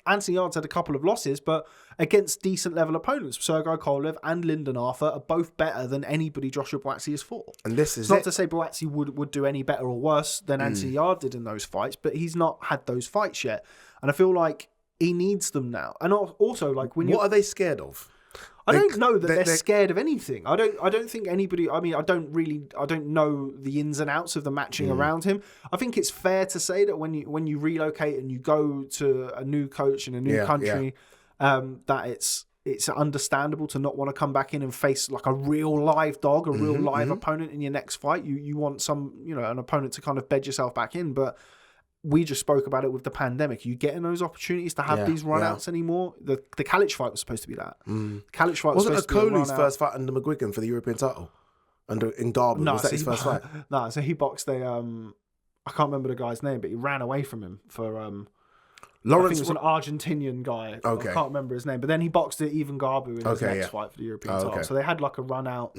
Anthony Yard's had a couple of losses, but against decent level opponents. Sergei Kovalev and Lyndon Arthur are both better than anybody Joshua Buatsi has fought. And this is not to say Buatsi would do any better or worse than Anthony Yard did in those fights, but he's not had those fights yet. And I feel like he needs them now. And also, like when what are they scared of? I don't know that they're scared of anything. I don't think anybody. I mean, I don't know the ins and outs of the matching around him. I think it's fair to say that when you relocate and you go to a new coach in a new country, that it's understandable to not want to come back in and face like a real live dog, a real live opponent in your next fight. You want an opponent to kind of bed yourself back in, but. We just spoke about it with the pandemic. You getting those opportunities to have these run-outs anymore? The Kalic fight was supposed to be that. Kalic fight was supposed to be Okolu's first fight under McGuigan for the European title? In Derby? Was that his first fight? No, so he boxed a I can't remember the guy's name, but he ran away from him for I think Lawrence it was an Argentinian guy. Okay. I can't remember his name, but then he boxed at Ivan Garbu in his next fight for the European title. okay. So they had like a run out.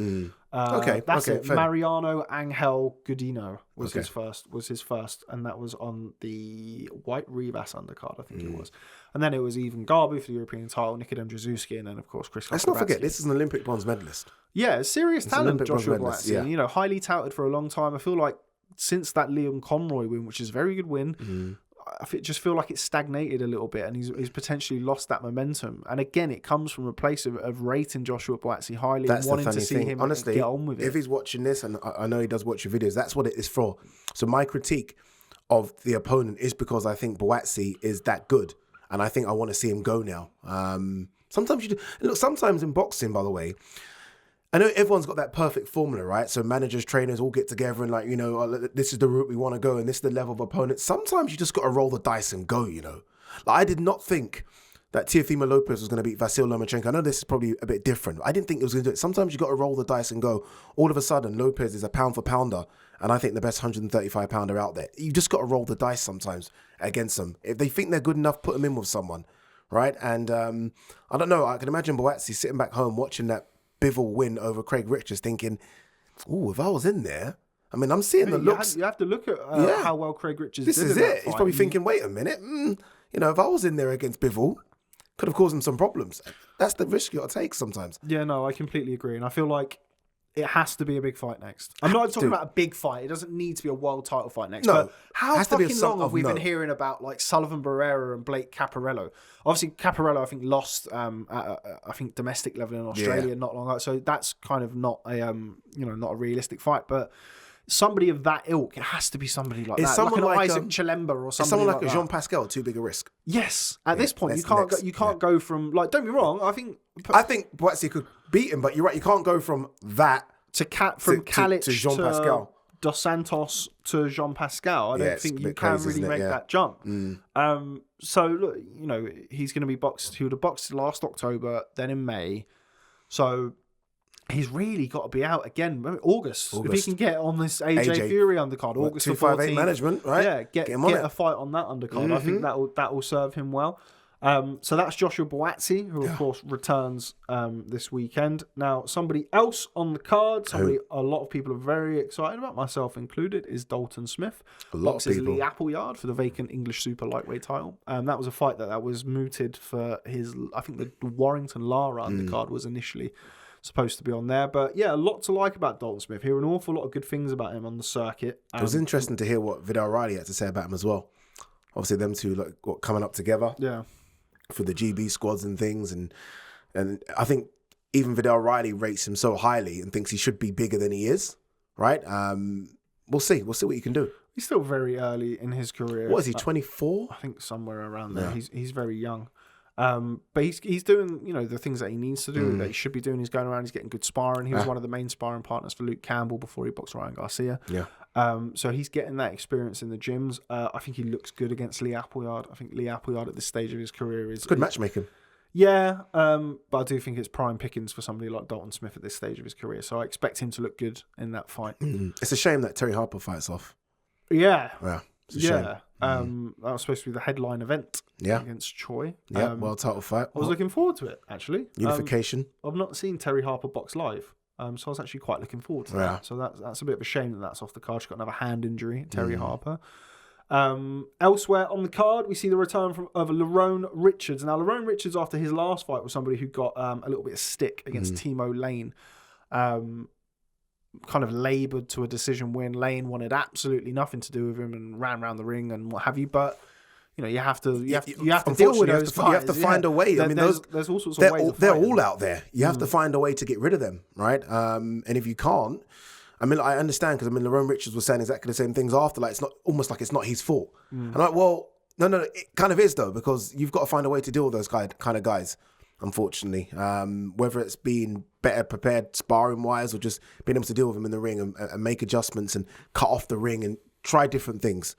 That's it. fair. Mariano Angel Godinho was his first, and that was on the White Rivas undercard, I think it was. And then it was Ivan Garbu for the European title, Nikodem Drzuski, and then of course Chris. Let's not forget, this is an Olympic bronze medalist. Yeah, serious talent, Olympic Joshua bronze medalist, Buatsi. You know, highly touted for a long time. I feel like since that Liam Conroy win, which is a very good win, just feel like it's stagnated a little bit, and he's potentially lost that momentum. And again, it comes from a place of rating Joshua Buatsi highly and wanting to see him honestly get on with it. If he's watching this, and I know he does watch your videos, that's what it is for. So my critique of the opponent is because I think Buatsi is that good, and I think I want to see him go now. Sometimes you do. Look, sometimes in boxing, by the way, I know everyone's got that perfect formula, right? So managers, trainers all get together and like, you know, this is the route we want to go and this is the level of opponent. Sometimes you just got to roll the dice and go, you know. Like, I did not think that Teofimo Lopez was going to beat Vasyl Lomachenko. I know this is probably a bit different. I didn't think it was going to do it. Sometimes you got to roll the dice and go. All of a sudden, Lopez is a pound for pounder, and I think the best 135 pounder out there. You just got to roll the dice sometimes against them. If they think they're good enough, put them in with someone, right? And I don't know. I can imagine Buatsi sitting back home watching that Bivol win over Craig Richards, thinking, "Oh, if I was in there." I mean, I'm seeing the looks. You have to look at how well Craig Richards this did. This is it. He's probably thinking, "Wait a minute. You know, if I was in there against Bivol, could have caused him some problems." That's the risk you got to take sometimes. Yeah, no, I completely agree, and I feel like it has to be a big fight next. I'm not talking about a big fight. It doesn't need to be a world title fight next. No, but how fucking long have we been note. hearing about like Sullivan Barrera and Blake Caparello? Obviously, Caparello, I think, lost I think domestic level in Australia not long ago. So that's kind of not a not a realistic fight. But somebody of that ilk, it has to be somebody like that. Someone like an Isaac Chilemba or something. Someone like a that. Jean Pascal, too big a risk. Yes, at this point you can't go from like. Don't be wrong. I think Buatsi could beat him, but you're right. You can't go from that to Kalic to Jean Pascal. Dos Santos to Jean Pascal. I don't think you can really make that jump. So look, you know, he's going to be boxed. He would have boxed last October, then in May. So he's really got to be out again. August. If he can get on this AJ Fury undercard, August 258 management, right? Yeah, get a fight on that undercard. I think that will serve him well. So that's Joshua Buatsi, who of course returns this weekend. Now, somebody else on the card, a lot of people are very excited about, myself included, is Dalton Smith. Boxes Lee Appleyard for the vacant English super lightweight title. That was a fight that was mooted for his, I think the Warrington Lara undercard was initially supposed to be on there. But yeah, a lot to like about Dalton Smith. Hear an awful lot of good things about him on the circuit. It was interesting to hear what Vidal Riley had to say about him as well. Obviously, them two coming up together. Yeah. For the GB squads and things, and I think even Vidal Riley rates him so highly and thinks he should be bigger than he is, right? We'll see what you can do. He's still very early in his career. What is he, 24? I think somewhere around there. Yeah. He's very young. But he's doing, you know, the things that he needs to do, that he should be doing. He's going around, he's getting good sparring. He was one of the main sparring partners for Luke Campbell before he boxed Ryan Garcia. Yeah. So he's getting that experience in the gyms. I think he looks good against Lee Appleyard. I think Lee Appleyard at this stage of his career is good matchmaking. Yeah, but I do think it's prime pickings for somebody like Dalton Smith at this stage of his career. So I expect him to look good in that fight. It's a shame that Terry Harper fights off. Yeah. Yeah. Yeah. That was supposed to be the headline event against Choi. Yeah, world title fight. I was looking forward to it, actually. Unification. I've not seen Terry Harper box live, so I was actually quite looking forward to that. So that's a bit of a shame that that's off the card. She's got another hand injury, Terry Harper. Elsewhere on the card, we see the return of Larone Richards. Now, Larone Richards, after his last fight, was somebody who got a little bit of stick against Timo Lane. Kind of laboured to a decision win. Lane wanted absolutely nothing to do with him and ran around the ring and what have you. But you know, you have to deal with those fights. You have to find a way. I mean, there's all sorts of ways. They're all out there. You have to find a way to get rid of them, right? And if you can't, I mean, I understand because Larone Richards was saying exactly the same things after. Like, it's not almost like it's not his fault. And I'm like, well, no, it kind of is though, because you've got to find a way to deal with those kind of guys. Unfortunately, whether it's being better prepared sparring wise or just being able to deal with them in the ring and make adjustments and cut off the ring and try different things,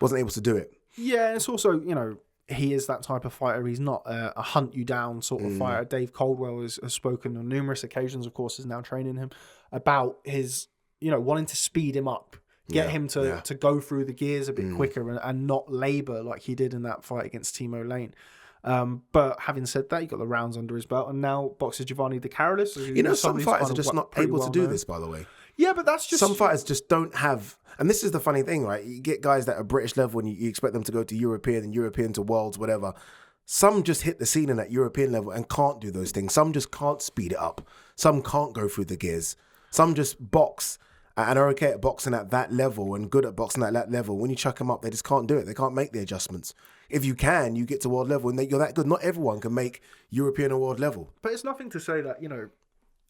wasn't able to do it. Yeah, it's also, you know, he is that type of fighter. He's not a hunt you down sort of fighter. Dave Caldwell has spoken on numerous occasions, of course, is now training him about his, you know, wanting to speed him up, Get him to go through the gears a bit quicker and not labour like he did in that fight against Timo Lane. But having said that, he got the rounds under his belt, and now boxer Giovanni De Carolis. Some fighters are just not able to do this, by the way. Yeah, but that's just... Some fighters just don't have... And this is the funny thing, right? You get guys that are British level and you expect them to go to European and European to worlds, whatever. Some just hit the scene in that European level and can't do those things. Some just can't speed it up. Some can't go through the gears. Some just box and are okay at boxing at that level and good at boxing at that level. When you chuck them up, they just can't do it. They can't make the adjustments. If you can, you get to world level and you're that good. Not everyone can make European or world level. But it's nothing to say that,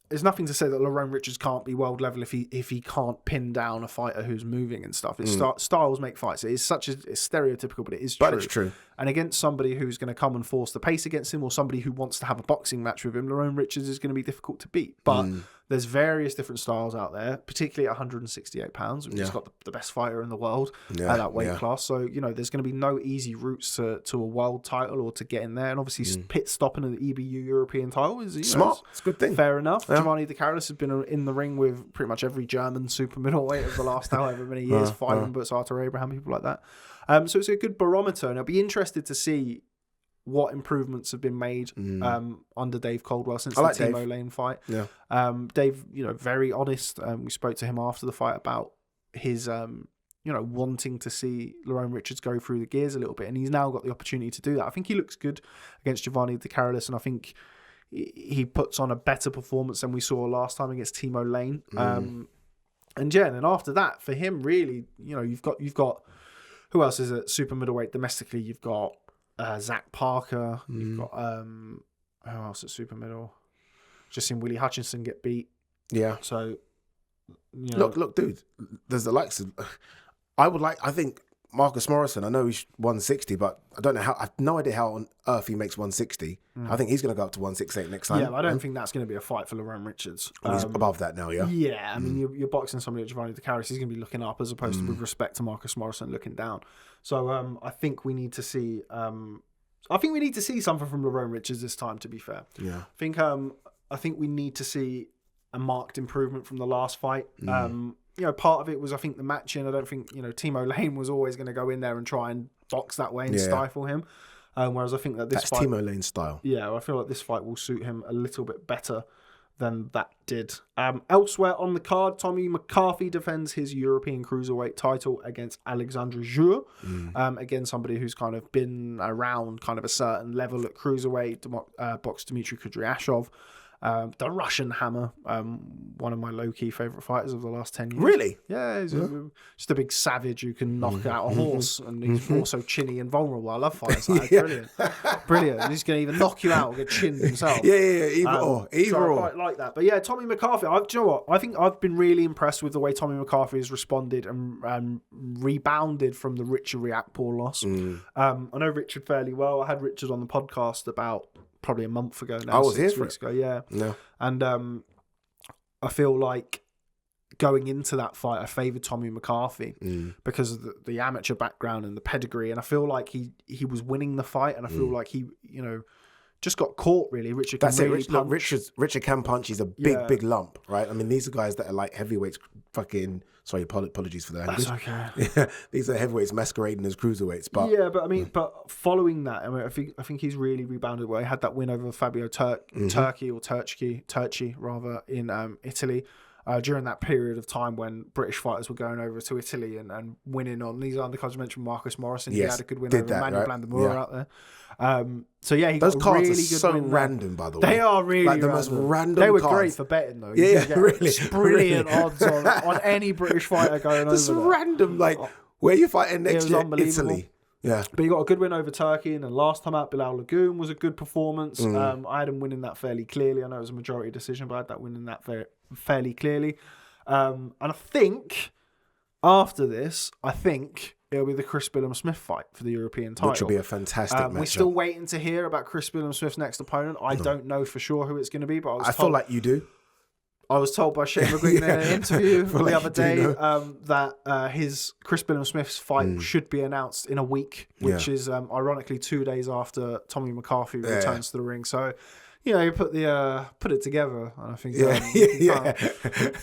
there's nothing to say that Larone Richards can't be world level if he can't pin down a fighter who's moving and stuff. Styles make fights. It's stereotypical, but it is true. But it's true. And against somebody who's going to come and force the pace against him, or somebody who wants to have a boxing match with him, Larone Richards is going to be difficult to beat. But there's various different styles out there, particularly at 168 pounds, which has got the best fighter in the world at that weight class. So, there's going to be no easy routes to a world title or to get in there. And obviously, pit stopping at the EBU European title is smart. It's a good thing. Fair enough. Yeah. Giovanni De Carolis has been in the ring with pretty much every German super middleweight of the last however many years, fighting Butts, Arthur Abraham, people like that. So it's a good barometer, and I'll be interested to see what improvements have been made under Dave Coldwell since the Timo Lane fight. Yeah. Dave, very honest. We spoke to him after the fight about his, wanting to see Larone Richards go through the gears a little bit, and he's now got the opportunity to do that. I think he looks good against Giovanni De Carolis, and I think he puts on a better performance than we saw last time against Timo Lane. And then after that, for him, really, you've got who else is at super middleweight domestically? You've got Zach Parker. You've got who else at super middle? Just seen Willie Hutchinson get beat. Yeah. So look, dude. There's the likes of. I think Marcus Morrison. I know he's 160, but I don't know how. I have no idea how on earth he makes 160. I think he's going to go up to 168 next time. Yeah, but I don't think that's going to be a fight for Larone Richards. He's above that now, yeah. Yeah, I mean, you're boxing somebody like Giovanni De Carolis. He's going to be looking up as opposed to with respect to Marcus Morrison looking down. So I think we need to see. Something from Larone Richards this time. To be fair, yeah. I think we need to see a marked improvement from the last fight. Part of it was, I think, the matching. I don't think, Timo Lane was always going to go in there and try and box that way and stifle him. Whereas I think that this fight... That's Timo Lane's style. Yeah, I feel like this fight will suit him a little bit better than that did. Elsewhere on the card, Tommy Mccarthy defends his European Cruiserweight title against Alexandre Jour. Again, somebody who's kind of been around kind of a certain level at Cruiserweight, boxed Dmitry Kudryashov. The Russian Hammer, one of my low-key favourite fighters of the last 10 years. Really? Yeah, he's just a big savage who can knock out a horse, and he's also chinny and vulnerable. I love fighters like that. Brilliant. He's going to either knock you out or get chinned himself. Either or. I quite like that. But yeah, Tommy McCarthy, do you know what? I think I've been really impressed with the way Tommy McCarthy has responded and rebounded from the Richard Riakporhe loss. I know Richard fairly well. I had Richard on the podcast about probably a month ago now. I was here 6 weeks ago, yeah. And I feel like going into that fight, I favoured Tommy McCarthy because of the amateur background and the pedigree, and I feel like he was winning the fight, and I feel like he, just got caught really. Richard can really punch. Richard can punch. He's a big lump, right? I mean, these are guys that are like heavyweights. Sorry, apologies for the language. That's okay. These are heavyweights masquerading as cruiserweights. But but following that, I think he's really rebounded well. He had that win over Fabio Turchi rather in Italy. During that period of time when British fighters were going over to Italy and winning on these undercards. You mentioned Marcus Morrison. He had a good win over Manuel Blandamura out there. He those got cards a really are good so win random, by the way. They are really like the most random. They were cards. great for betting though. Really, brilliant odds on any British fighter going over. Just random, like where you fighting next year, Italy. Yeah, but he got a good win over Turkey, and then last time out, Bilal Lagoon was a good performance. I had him winning that fairly clearly. I know it was a majority decision, but I had that winning that fairly clearly. And I think after this, it'll be the Chris Billam-Smith fight for the European title. Which will be a fantastic matchup. We're still waiting to hear about Chris Billam-Smith's next opponent. I don't know for sure who it's going to be, but I feel like you do. I was told by Shane McGuigan in an interview the other day that his Chris Billam-Smith's fight should be announced in a week, which is ironically 2 days after Tommy McCarthy returns to the ring. So you put it together, and I think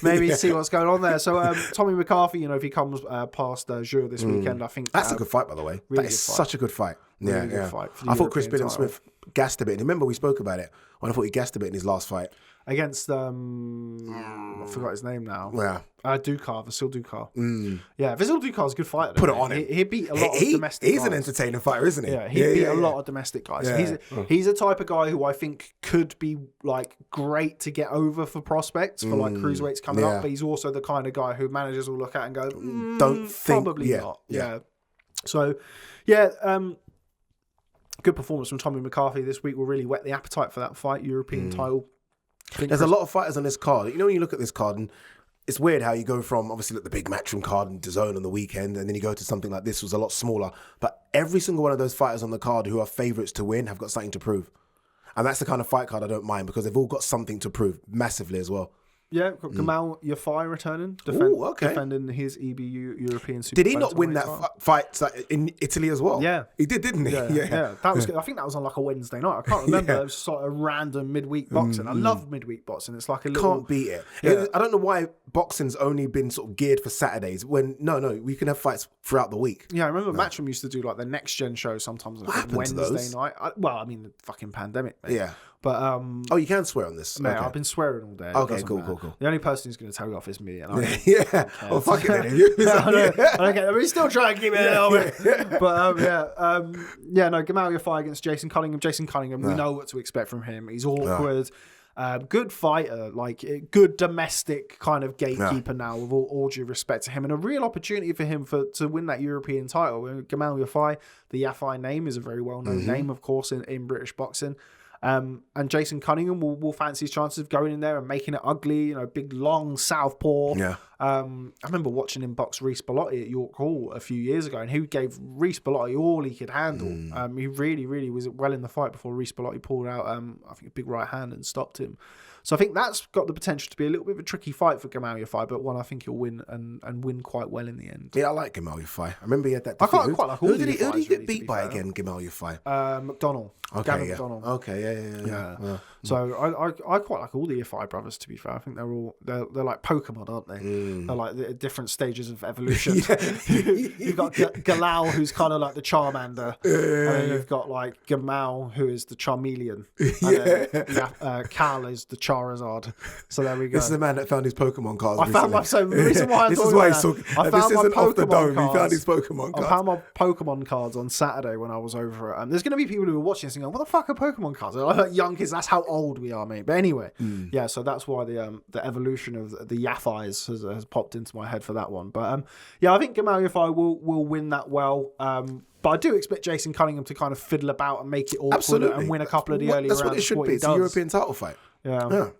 maybe see what's going on there. So Tommy McCarthy, if he comes past Jour this weekend, I think that's a good fight, by the way. Really that is such a good fight. Really good fight for the I thought Chris European Smith gassed a bit. Remember we spoke about it when I thought he gassed a bit in his last fight against I forgot his name now. Yeah, Vasil Dukar. Yeah, Vasil Dukar's a good fighter. Put it on him. He beat a lot of domestic. He's guys. an entertaining fighter, isn't he? Yeah, he beat a lot of domestic guys. Yeah. He's a type of guy who I think could be like great to get over for prospects for like cruiserweights coming up. But he's also the kind of guy who managers will look at and go, don't think probably not. Yeah. So, good performance from Tommy McCarthy this week will really whet the appetite for that fight, European title. There's a lot of fighters on this card. When you look at this card, and it's weird how you go from obviously the big Matchroom card and DAZN on the weekend, and then you go to something like this was a lot smaller. But every single one of those fighters on the card who are favourites to win have got something to prove. And that's the kind of fight card I don't mind because they've all got something to prove massively as well. Yeah, got Gamal Yafai returning, defending his EBU European Super. Did he not win that fight in Italy as well? Yeah, he did, didn't he? Yeah. That was. I think that was on like a Wednesday night. I can't remember. It was sort of random midweek boxing. I love midweek boxing. It's like a little. Can't beat it. Yeah. I don't know why boxing's only been sort of geared for Saturdays. When no, we can have fights throughout the week. Yeah, I remember Matchroom used to do like the next gen show sometimes on like Wednesday night. The fucking pandemic. Mate. Yeah. But you can swear on this. Mate, I've been swearing all day. Okay, cool. The only person who's going to tell you off is me. And I well, fuck it then. I don't get it. We still try and keep it a little bit. But Gamal Yafai against Jason Cunningham. Jason Cunningham, we know what to expect from him. He's awkward. Good fighter, like good domestic kind of gatekeeper now, with all due respect to him, and a real opportunity for him to win that European title. Gamal Yafai, the Yafai name is a very well-known name, of course, in British boxing. And Jason Cunningham will fancy his chances of going in there and making it ugly, big long southpaw. Yeah. I remember watching him box Reece Bellotti at York Hall a few years ago, and he gave Reece Bellotti all he could handle. He really, really was well in the fight before Reece Bellotti pulled out, I think, a big right hand and stopped him. So I think that's got the potential to be a little bit of a tricky fight for Gamal Yafai, but one I think he'll win and win quite well in the end. Yeah, I like Gamal Yafai. I remember he had that. I quite like all who did he get beat by again, Gamal Yafai? McDonnell. Okay, Gavin McDonnell. Okay, yeah. So I quite like all the Yafai brothers, to be fair. I think they're like Pokemon, aren't they? They're like the different stages of evolution. You've got Galal, who's kind of like the Charmander, and then you've got like Gamal, who is the Charmeleon, and then Cal is the Charizard. So there we go. This is the man that found his Pokemon cards. I found the reason why this is why he's talking. I found my Pokemon off the dome. cards. He found his Pokemon cards. I found my Pokemon cards on Saturday when I was over it. There's going to be people who are watching this and going, "What the fuck are Pokemon cards?" Like young kids. That's how old we are, mate. But anyway, so that's why the evolution of the Yafais has popped into my head for that one. But I think Gamal Yafai will win that well. But I do expect Jason Cunningham to kind of fiddle about and make it awkward and win a couple of the early rounds. That's what it should be. It's a European title fight. Yeah.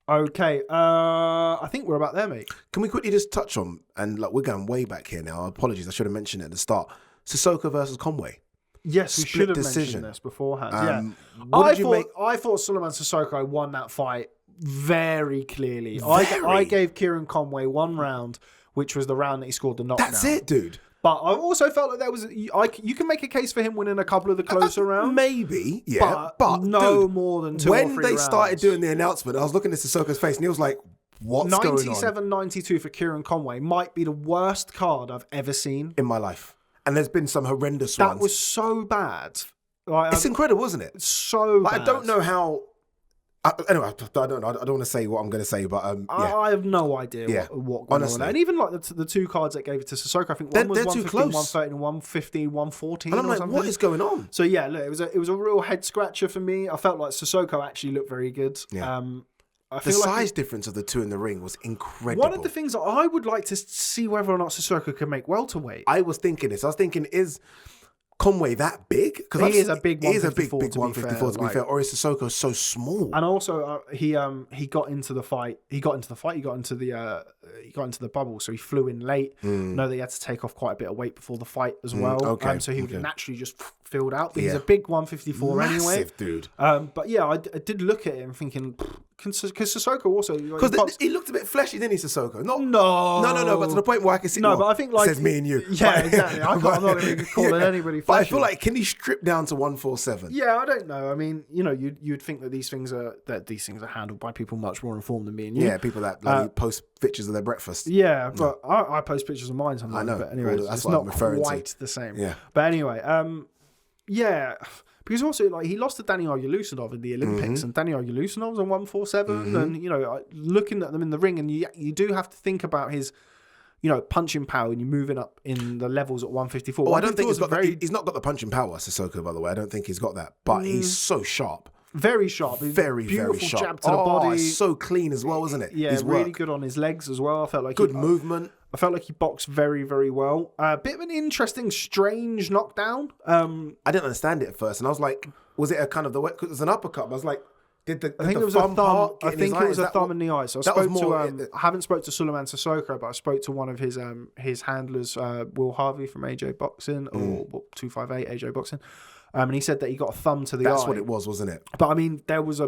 Okay, I think we're about there, mate. Can we quickly just touch on, and we're going way back here now. Apologies, I should have mentioned it at the start. Cissoca versus Conway. Yes, we should have mentioned this beforehand. I thought Sulaiman Cissoca won that fight very clearly. I gave Kieran Conway one round, which was the round that he scored the knockdown. That's it, dude. But I also felt like there was you can make a case for him winning a couple of the closer rounds. Maybe, yeah. But no dude, more than 2 or 3 rounds. When they started doing the announcement, I was looking at Sissoka's face and he was like, what's going on? 97-92 for Kieran Conway might be the worst card I've ever seen. In my life. And there's been some horrendous ones. That was so bad. It's incredible, isn't it? So bad. I don't know how... Anyway, I don't want to say what I'm going to say, but I have no idea what went on there. And even like the 2 cards that gave it to Cissoca, I think one was 115, 113, 115, 114. And I'm like, what is going on? So yeah, look, it was a real head scratcher for me. I felt like Cissoca actually looked very good. Yeah. The size difference of the 2 in the ring was incredible. One of the things that I would like to see whether or not Cissoca can make welterweight. I was thinking this. I was thinking, is Conway that big? Because he is a big 154, big 154 to be fair. Or is Cissoca so small? And also, he got into the fight. He got into the bubble. So he flew in late. Know that he had to take off quite a bit of weight before the fight as well. So he would naturally just filled out. But he's a big 154 anyway. Massive dude. But yeah, I did look at him thinking, because Cissoca also because he looked a bit fleshy, didn't he, Cissoca? No, but to the point where I can see. No, but I think like says me and you. Yeah, exactly. I'm not going to be calling anybody fleshy. But I feel like, can he strip down to 147? Yeah, I don't know. I mean, you'd think that these things are handled by people much more informed than me and you. Yeah, people that post pictures of their breakfast. Yeah, but I post pictures of mine sometimes. I know. But anyway, that's it's what not I'm referring quite to. the same. Yeah. But anyway, yeah. Because also, like, he lost to Danny Argulusanov in the Olympics, and Danny Argulusanov's on 147, and looking at them in the ring, and you do have to think about his, punching power, and you're moving up in the levels at 154. Oh, I don't think he's not got the punching power, Cissoca. By the way, I don't think he's got that, but he's so sharp. Very sharp. Very, beautiful very sharp. Jab to the body. So clean as well, isn't it? Yeah, his really work. good on his legs as well. I felt like good movement. I felt like he boxed very, very well. Bit of an interesting, strange knockdown. I didn't understand it at first, and I was like, was it a kind of it was an uppercut? I was like, I think it was a thumb. I think it was a thumb in the eye. So I haven't spoke to Suleiman Cissoca, but I spoke to one of his handlers, Will Harvey from AJ Boxing or 258 AJ Boxing, and he said that he got a thumb to the eye. That's what it was, wasn't it? But I mean, there was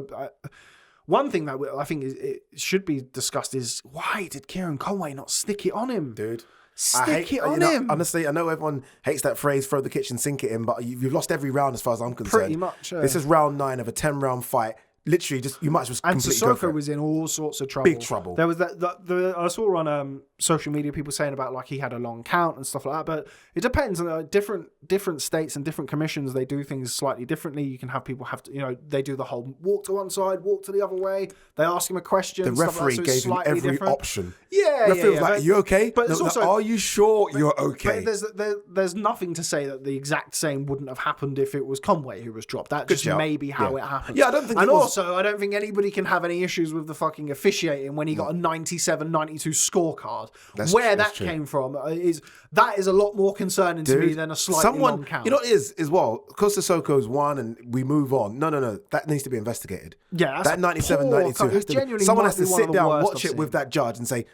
one thing that I think it should be discussed is why did Kieran Conway not stick it on him, dude? Stick it on him. Honestly, I know everyone hates that phrase, throw the kitchen sink it in, but you've lost every round as far as I'm concerned. Pretty much. Yeah. This is round 9 of a 10-round fight. Literally, you might as well completely go for it. Cissoca was in all sorts of trouble. Big trouble. There was I saw on social media people saying about like he had a long count and stuff like that, but it depends on different states and different commissions. They do things slightly differently. You can have people have to, they do the whole walk to one side, walk to the other way. They ask him a question. The referee like that, so gave him every different option. Yeah, the referee was like, "Are you okay?" But it's also, are you sure you're okay? But there's nothing to say that the exact same wouldn't have happened if it was Conway who was dropped. That just may be how it happened. Yeah, I don't think. And also, I don't think anybody can have any issues with the fucking officiating when he got a 97-92 scorecard. That came from is a lot more concerning to me than a slightly long count. You know what it is as well? Because Sissoko's won and we move on. No. That needs to be investigated. Yeah, that 97-92. Someone has to sit down, watch it with that judge and say,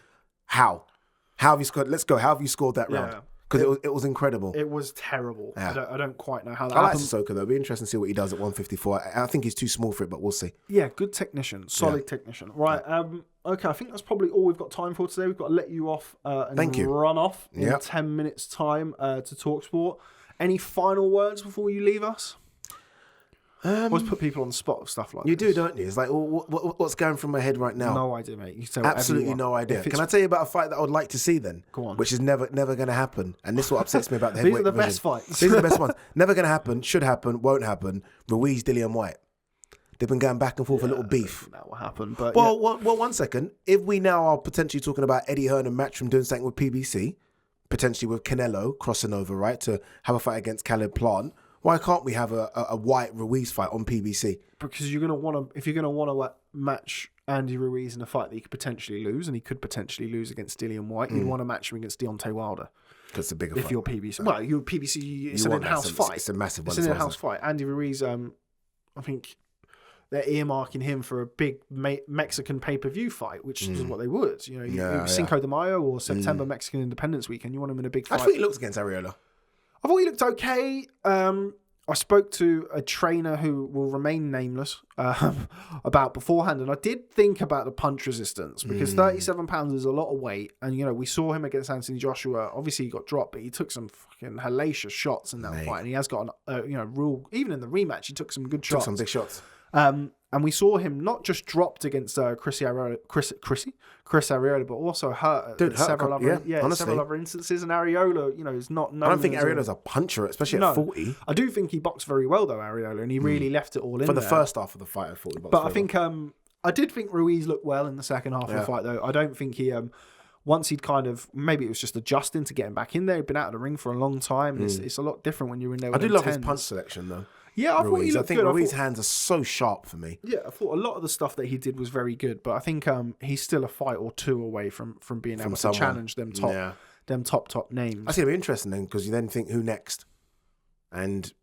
how have you scored? Let's go. How have you scored that round? Because it was incredible. It was terrible. Yeah. I don't quite know how that happened. I like Sissoca though. It'll be interesting to see what he does at 154. I think he's too small for it, but we'll see. Yeah, good technician. Solid technician. Right. Okay, I think that's probably all we've got time for today. We've got to let you off and run off in 10 minutes' time to TalkSPORT. Any final words before you leave us? Always put people on the spot with stuff like this. You do, don't you? It's like, what's going through my head right now? No idea, mate. You can tell absolutely no idea. Can I tell you about a fight that I would like to see then? Go on. Which is never going to happen. And this is what upsets me about the heavyweight division. These are the division. best fights. These are the best ones. Never going to happen, should happen, won't happen. Ruiz, Dillian White. They've been going back and forth a little beef. That will happen. But well, 1 second. If we now are potentially talking about Eddie Hearn and Matchroom doing something with PBC, potentially with Canelo crossing over, right, to have a fight against Caleb Plant, why can't we have a White Ruiz fight on PBC? Because if you're going to want to match Andy Ruiz in a fight that he could potentially lose, and he could potentially lose against Dillian White, you'd want to match him against Deontay Wilder. Because it's a bigger fight. If you're PBC. Well, you're PBC, it's an in-house fight. It's a massive one. It's an in-house fight. Andy Ruiz, I think they're earmarking him for a big Mexican pay-per-view fight, which is what they would. Cinco de Mayo or September Mexican Independence Weekend, you want him in a big fight. I thought he looked against Arreola. I thought he looked okay. I spoke to a trainer who will remain nameless about beforehand, and I did think about the punch resistance because 37 pounds is a lot of weight, and we saw him against Anthony Joshua. Obviously, he got dropped, but he took some fucking hellacious shots in that fight, and he has got real. Even in the rematch, he took some good shots. Took some big shots. And we saw him not just dropped against Chris Arreola, but also hurt at several other instances. And Arreola, is not known. I don't think Arreola's a puncher, especially at 40. I do think he boxed very well though, Arreola, and he really left it all in for the first half of the fight. I thought he boxed but I think I did think Ruiz looked well in the second half of the fight though. I don't think he once he'd kind of, maybe it was just adjusting to getting back in there. He'd been out of the ring for a long time. It's a lot different when you're in there. I do love his punch selection though. Yeah, I thought he looked good. Ruiz's hands are so sharp for me. Yeah, I thought a lot of the stuff that he did was very good, but I think he's still a fight or two away from being able to challenge them top names. I think it'll be interesting then, because you then think, who next? And,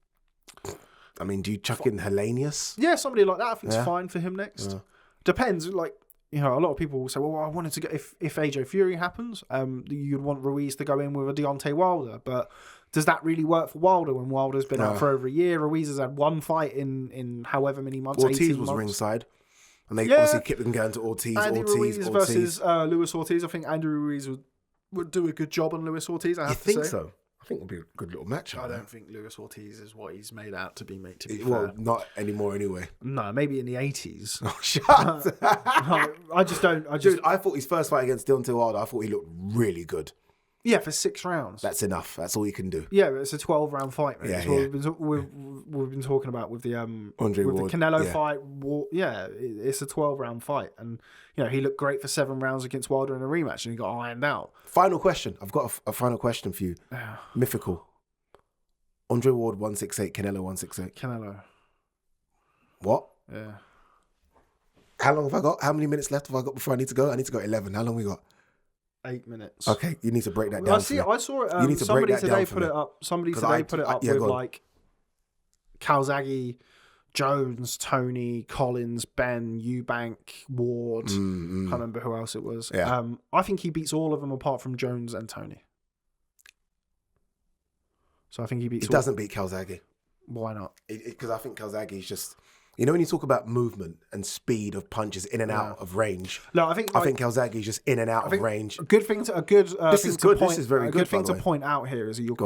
I mean, do you chuck in Hellenius? Yeah, somebody like that I think is fine for him next. Yeah. Depends, like, a lot of people will say, well, I wanted to go, if AJ Fury happens, you'd want Ruiz to go in with a Deontay Wilder, but does that really work for Wilder when Wilder's been out for over a year? Ruiz has had one fight in however many months. Ortiz was ringside. And they obviously kept them going to Ortiz. Andy Ruiz versus Luis Ortiz. I think Andy Ruiz would do a good job on Luis Ortiz. I have to say. You think so? I think it'll be a good little match. I don't think Luis Ortiz is what he's made out to be, mate. To be well, fair. not anymore anyway. No, maybe in the 80s. Oh, shut I just don't. Dude, I thought his first fight against Deontay Wilder, I thought he looked really good. Yeah, for 6 rounds. That's enough. That's all you can do. Yeah, but it's a 12-round fight, mate. Yeah, That's what we've been talking about with the Andre with Ward, the Canelo yeah. fight. It's a 12-round fight, and he looked great for 7 rounds against Wilder in a rematch, and he got ironed out. Final question. I've got a final question for you. Mythical. Andre Ward 168, Canelo 168. Canelo. What? Yeah. How long have I got? How many minutes left have I got before I need to go? I need to go 11. How long we got? 8 minutes. Okay, you need to break that down. I saw it. You need to Somebody break that today down for put me. it up. Somebody 'Cause today put it up with go on. like Calzaghe, Jones, Tony, Collins, Ben, Eubank, Ward. Can't remember who else it was. Yeah. I think he beats all of them apart from Jones and Tony. So I think he beats. He doesn't beat Calzaghe. Why not? Because I think Calzaghe is just... when you talk about movement and speed of punches in and out of range, No, I think Calzaghe is just in and out of range. A good thing to This is good. This is very a good, good thing by to the way. point out here is that you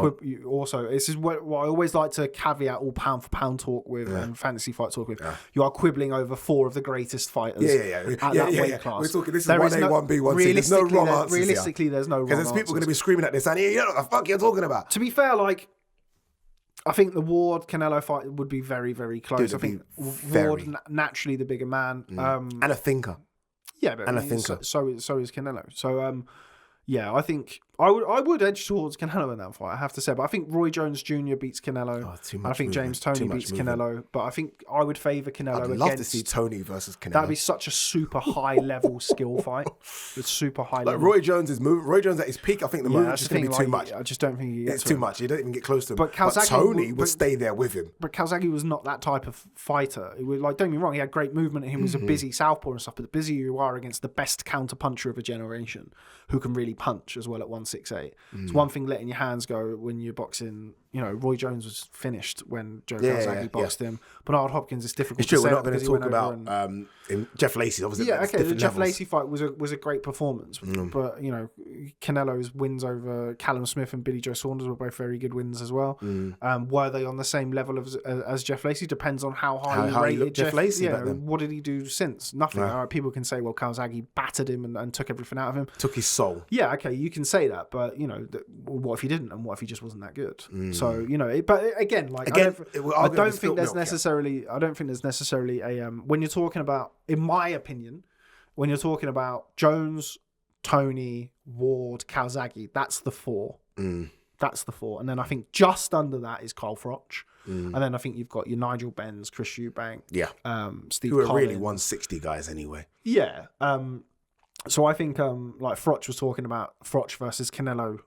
also this is what I always like to caveat all pound for pound talk with and fantasy fight talk with. You are quibbling over 4 of the greatest fighters. At that weight class. We're talking. This is There 1A, 1B, 1C. There's no wrong answers here. Realistically, there's no wrong Because there's people going to be screaming at this, and you know what the fuck you're talking about. To be fair, I think the Ward Canelo fight would be very, very close. Dude, I think very. Ward naturally the bigger man, And a thinker. yeah, but and a thinker. So is Canelo. So yeah, I think I would edge towards Canelo in that fight. I have to say, but I think Roy Jones Jr. beats Canelo. Too and much I think movement. James Toney Too much beats movement. Canelo. But I think I would favour Canelo. I'd love to see Tony versus Canelo. That'd be such a super high level skill fight. It's super high level. Roy Jones is moving. Roy Jones at his peak. I think the movement's just going to be too much. I just don't think he gets It's to too him. much. You don't even get close to him. But Calzaghe Tony would- would stay there with him. But Calzaghe was not that type of fighter. He was, don't get me wrong, he had great movement and he was a busy southpaw and stuff, but the busier you are against the best counter puncher of a generation who can really punch as well at 168. It's one thing letting your hands go when you're boxing. Roy Jones was finished when Joe Calzaghe boxed him. Bernard Hopkins is difficult It's true. to say We're not that going to because he talk went about over Jeff Lacey. Obviously, yeah, that's okay. The different Jeff levels. Lacey fight was a great performance, but Canelo's wins over Callum Smith and Billy Joe Saunders were both very good wins as well. Were they on the same level as Jeff Lacey? Depends on how high you rated looked Jeff Lacey back then. What did he do since? Nothing. Right. All right, people can say, well, Calzaghe battered him and took everything out of him. Took his soul. Yeah, okay, you can say that, but what if he didn't, and what if he just wasn't that good? So but again, I don't think there's necessarily a when you're talking about, in my opinion, when you're talking about Jones, Tony, Ward, Calzaghe, that's the 4. That's the 4, and then I think just under that is Carl Froch, and then I think you've got your Nigel Benz, Chris Eubank, Steve Who are Collins. really 160 guys anyway. Yeah. So I think Froch was talking about Froch versus Canelo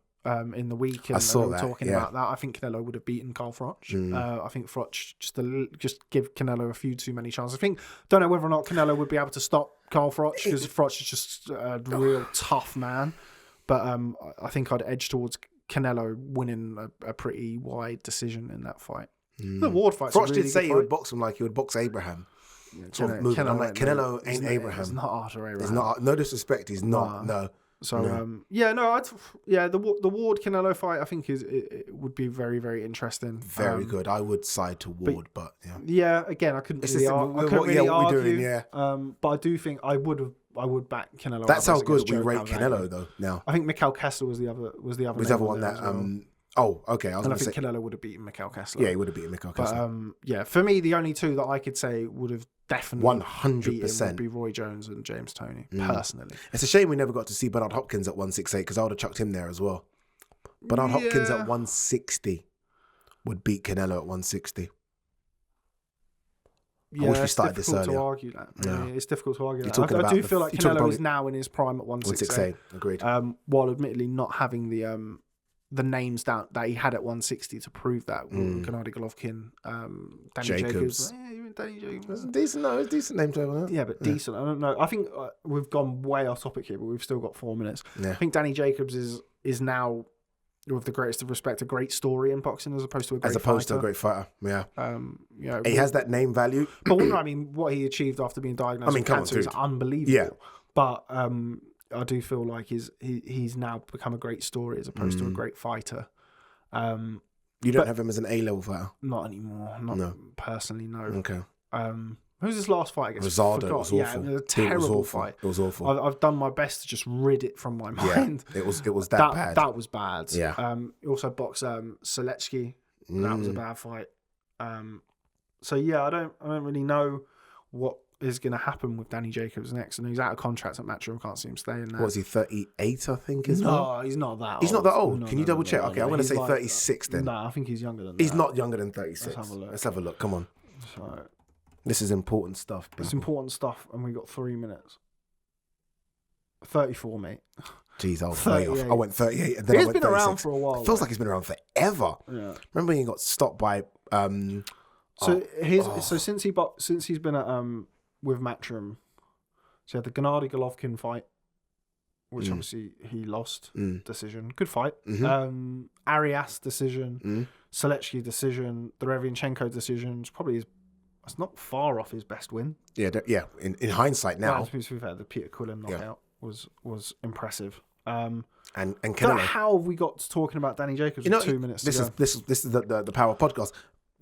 in the week, and I saw they were that, talking yeah. about that. I think Canelo would have beaten Carl Froch. I think Froch just give Canelo a few too many chances. Don't know whether or not Canelo would be able to stop Carl Froch because Froch is just a real tough man. But I think I'd edge towards Canelo winning a pretty wide decision in that fight. The Ward fight. Froch did say he would box him like he would box Abraham. I'm like, Canelo ain't Abraham. He's not Arthur Abraham. He's not. No disrespect. He's not. No. So the Ward Canelo fight I think it would be very, very interesting. Very good. I would side to Ward, but yeah. Yeah, again, I couldn't It's really, just I what couldn't really we're argue. doing, yeah. But I do think I would back Canelo. That's how Alvarez good against we Joe rate Calzaghe. Canelo though. Now I think Mikhail Kessler was the other was name the other on one there that as well. Oh, okay. I was And I going to think say. Canelo would have beaten Mikhail Kessler. Yeah, he would have beaten Mikhail Kessler. But for me, the only two that I could say would have definitely 100% would be Roy Jones and James Toney. Personally, It's a shame we never got to see Bernard Hopkins at 168 because I would have chucked him there as well. Bernard Hopkins at 160 would beat Canelo at 160. yeah, wish we it's started this difficult to earlier. argue that. Yeah. It's difficult to argue You're that. talking I about do the- feel like you're talking Canelo probably- is now in his prime at 168. 168, agreed. While admittedly not having the names down that he had at 160 to prove that. Gennady Golovkin, Danny Jacobs. Danny Jacobs. Decent, no, it's a decent name to have. Huh? Yeah, but decent. I don't know. I think we've gone way off topic here, but we've still got 4 minutes. Yeah. I think Danny Jacobs is now with the greatest of respect, a great story in boxing as opposed to a great to a great fighter. Yeah. He has that name value. But what he achieved after being diagnosed with cancer is unbelievable. Yeah. But I do feel like he's now become a great story as opposed to a great fighter. You don't have him as an A-level fighter? Not anymore. Personally, no. Okay. Who's his last fight against? Rosado. It was awful. Yeah, it was a terrible fight. It was awful. I've done my best to just rid it from my mind. Yeah, it was that bad. That was bad. Yeah. He also boxed Seletsky. That was a bad fight. So yeah, I don't really know what is going to happen with Danny Jacobs next. And he's out of contract at Matchroom. Can't see him staying there. What was he, 38, I think, as no, well? He's not that old. He's not that old. No, Can you double check? Okay, I'm going to say like, 36 then. No, I think he's younger than that. He's not younger than 36. Let's have a look. Come on. So, this is important stuff. It's important stuff, and we got 3 minutes. 34, mate. Jeez, I was way off. I went 38, and then He's I went 36. been around for a while. It feels like he's been around forever. Yeah. Remember he got stopped by... So since he's been at with Matchroom, so he had the Gennady Golovkin fight, which obviously he lost decision. Good fight. Arias decision, Seletsky decision, the Derevyanchenko decision. It's not far off his best win. Yeah. In hindsight now, to be fair, the Peter Cullen knockout was impressive. And Canelo. How have we got to talking about Danny Jacobs? 2 minutes. This is the Power podcast.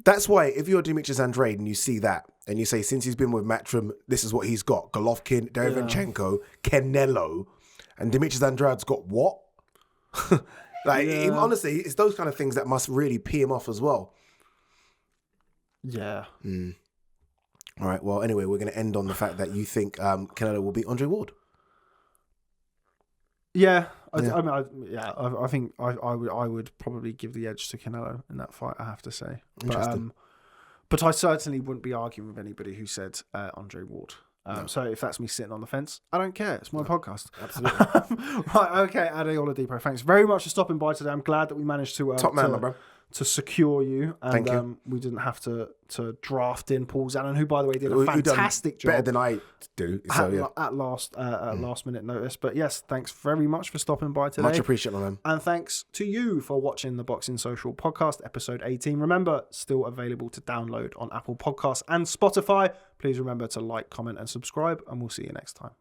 That's why if you're Demetrius Andrade and you see that and you say since he's been with Matchroom, this is what he's got: Golovkin, Derevyanchenko, Canelo, and Demetrius Andrade's got what? Honestly, it's those kind of things that must really pee him off as well. Yeah. All right. Well, anyway, we're going to end on the fact that you think Canelo will beat Andre Ward. Yeah, I think I would probably give the edge to Canelo in that fight. I have to say, but I certainly wouldn't be arguing with anybody who said Andre Ward. So if that's me sitting on the fence, I don't care. It's my podcast. Absolutely. Right. Okay, Ade Oladipo. Thanks very much for stopping by today. I'm glad that we managed to top man, bro. To secure you, and Thank you. We didn't have to draft in Paul Zannon, who, by the way, did a fantastic job, better than I do. So at last minute notice. But yes, thanks very much for stopping by today. Much appreciated, man. And thanks to you for watching the Boxing Social podcast, episode 18. Remember, still available to download on Apple Podcasts and Spotify. Please remember to like, comment, and subscribe, and we'll see you next time.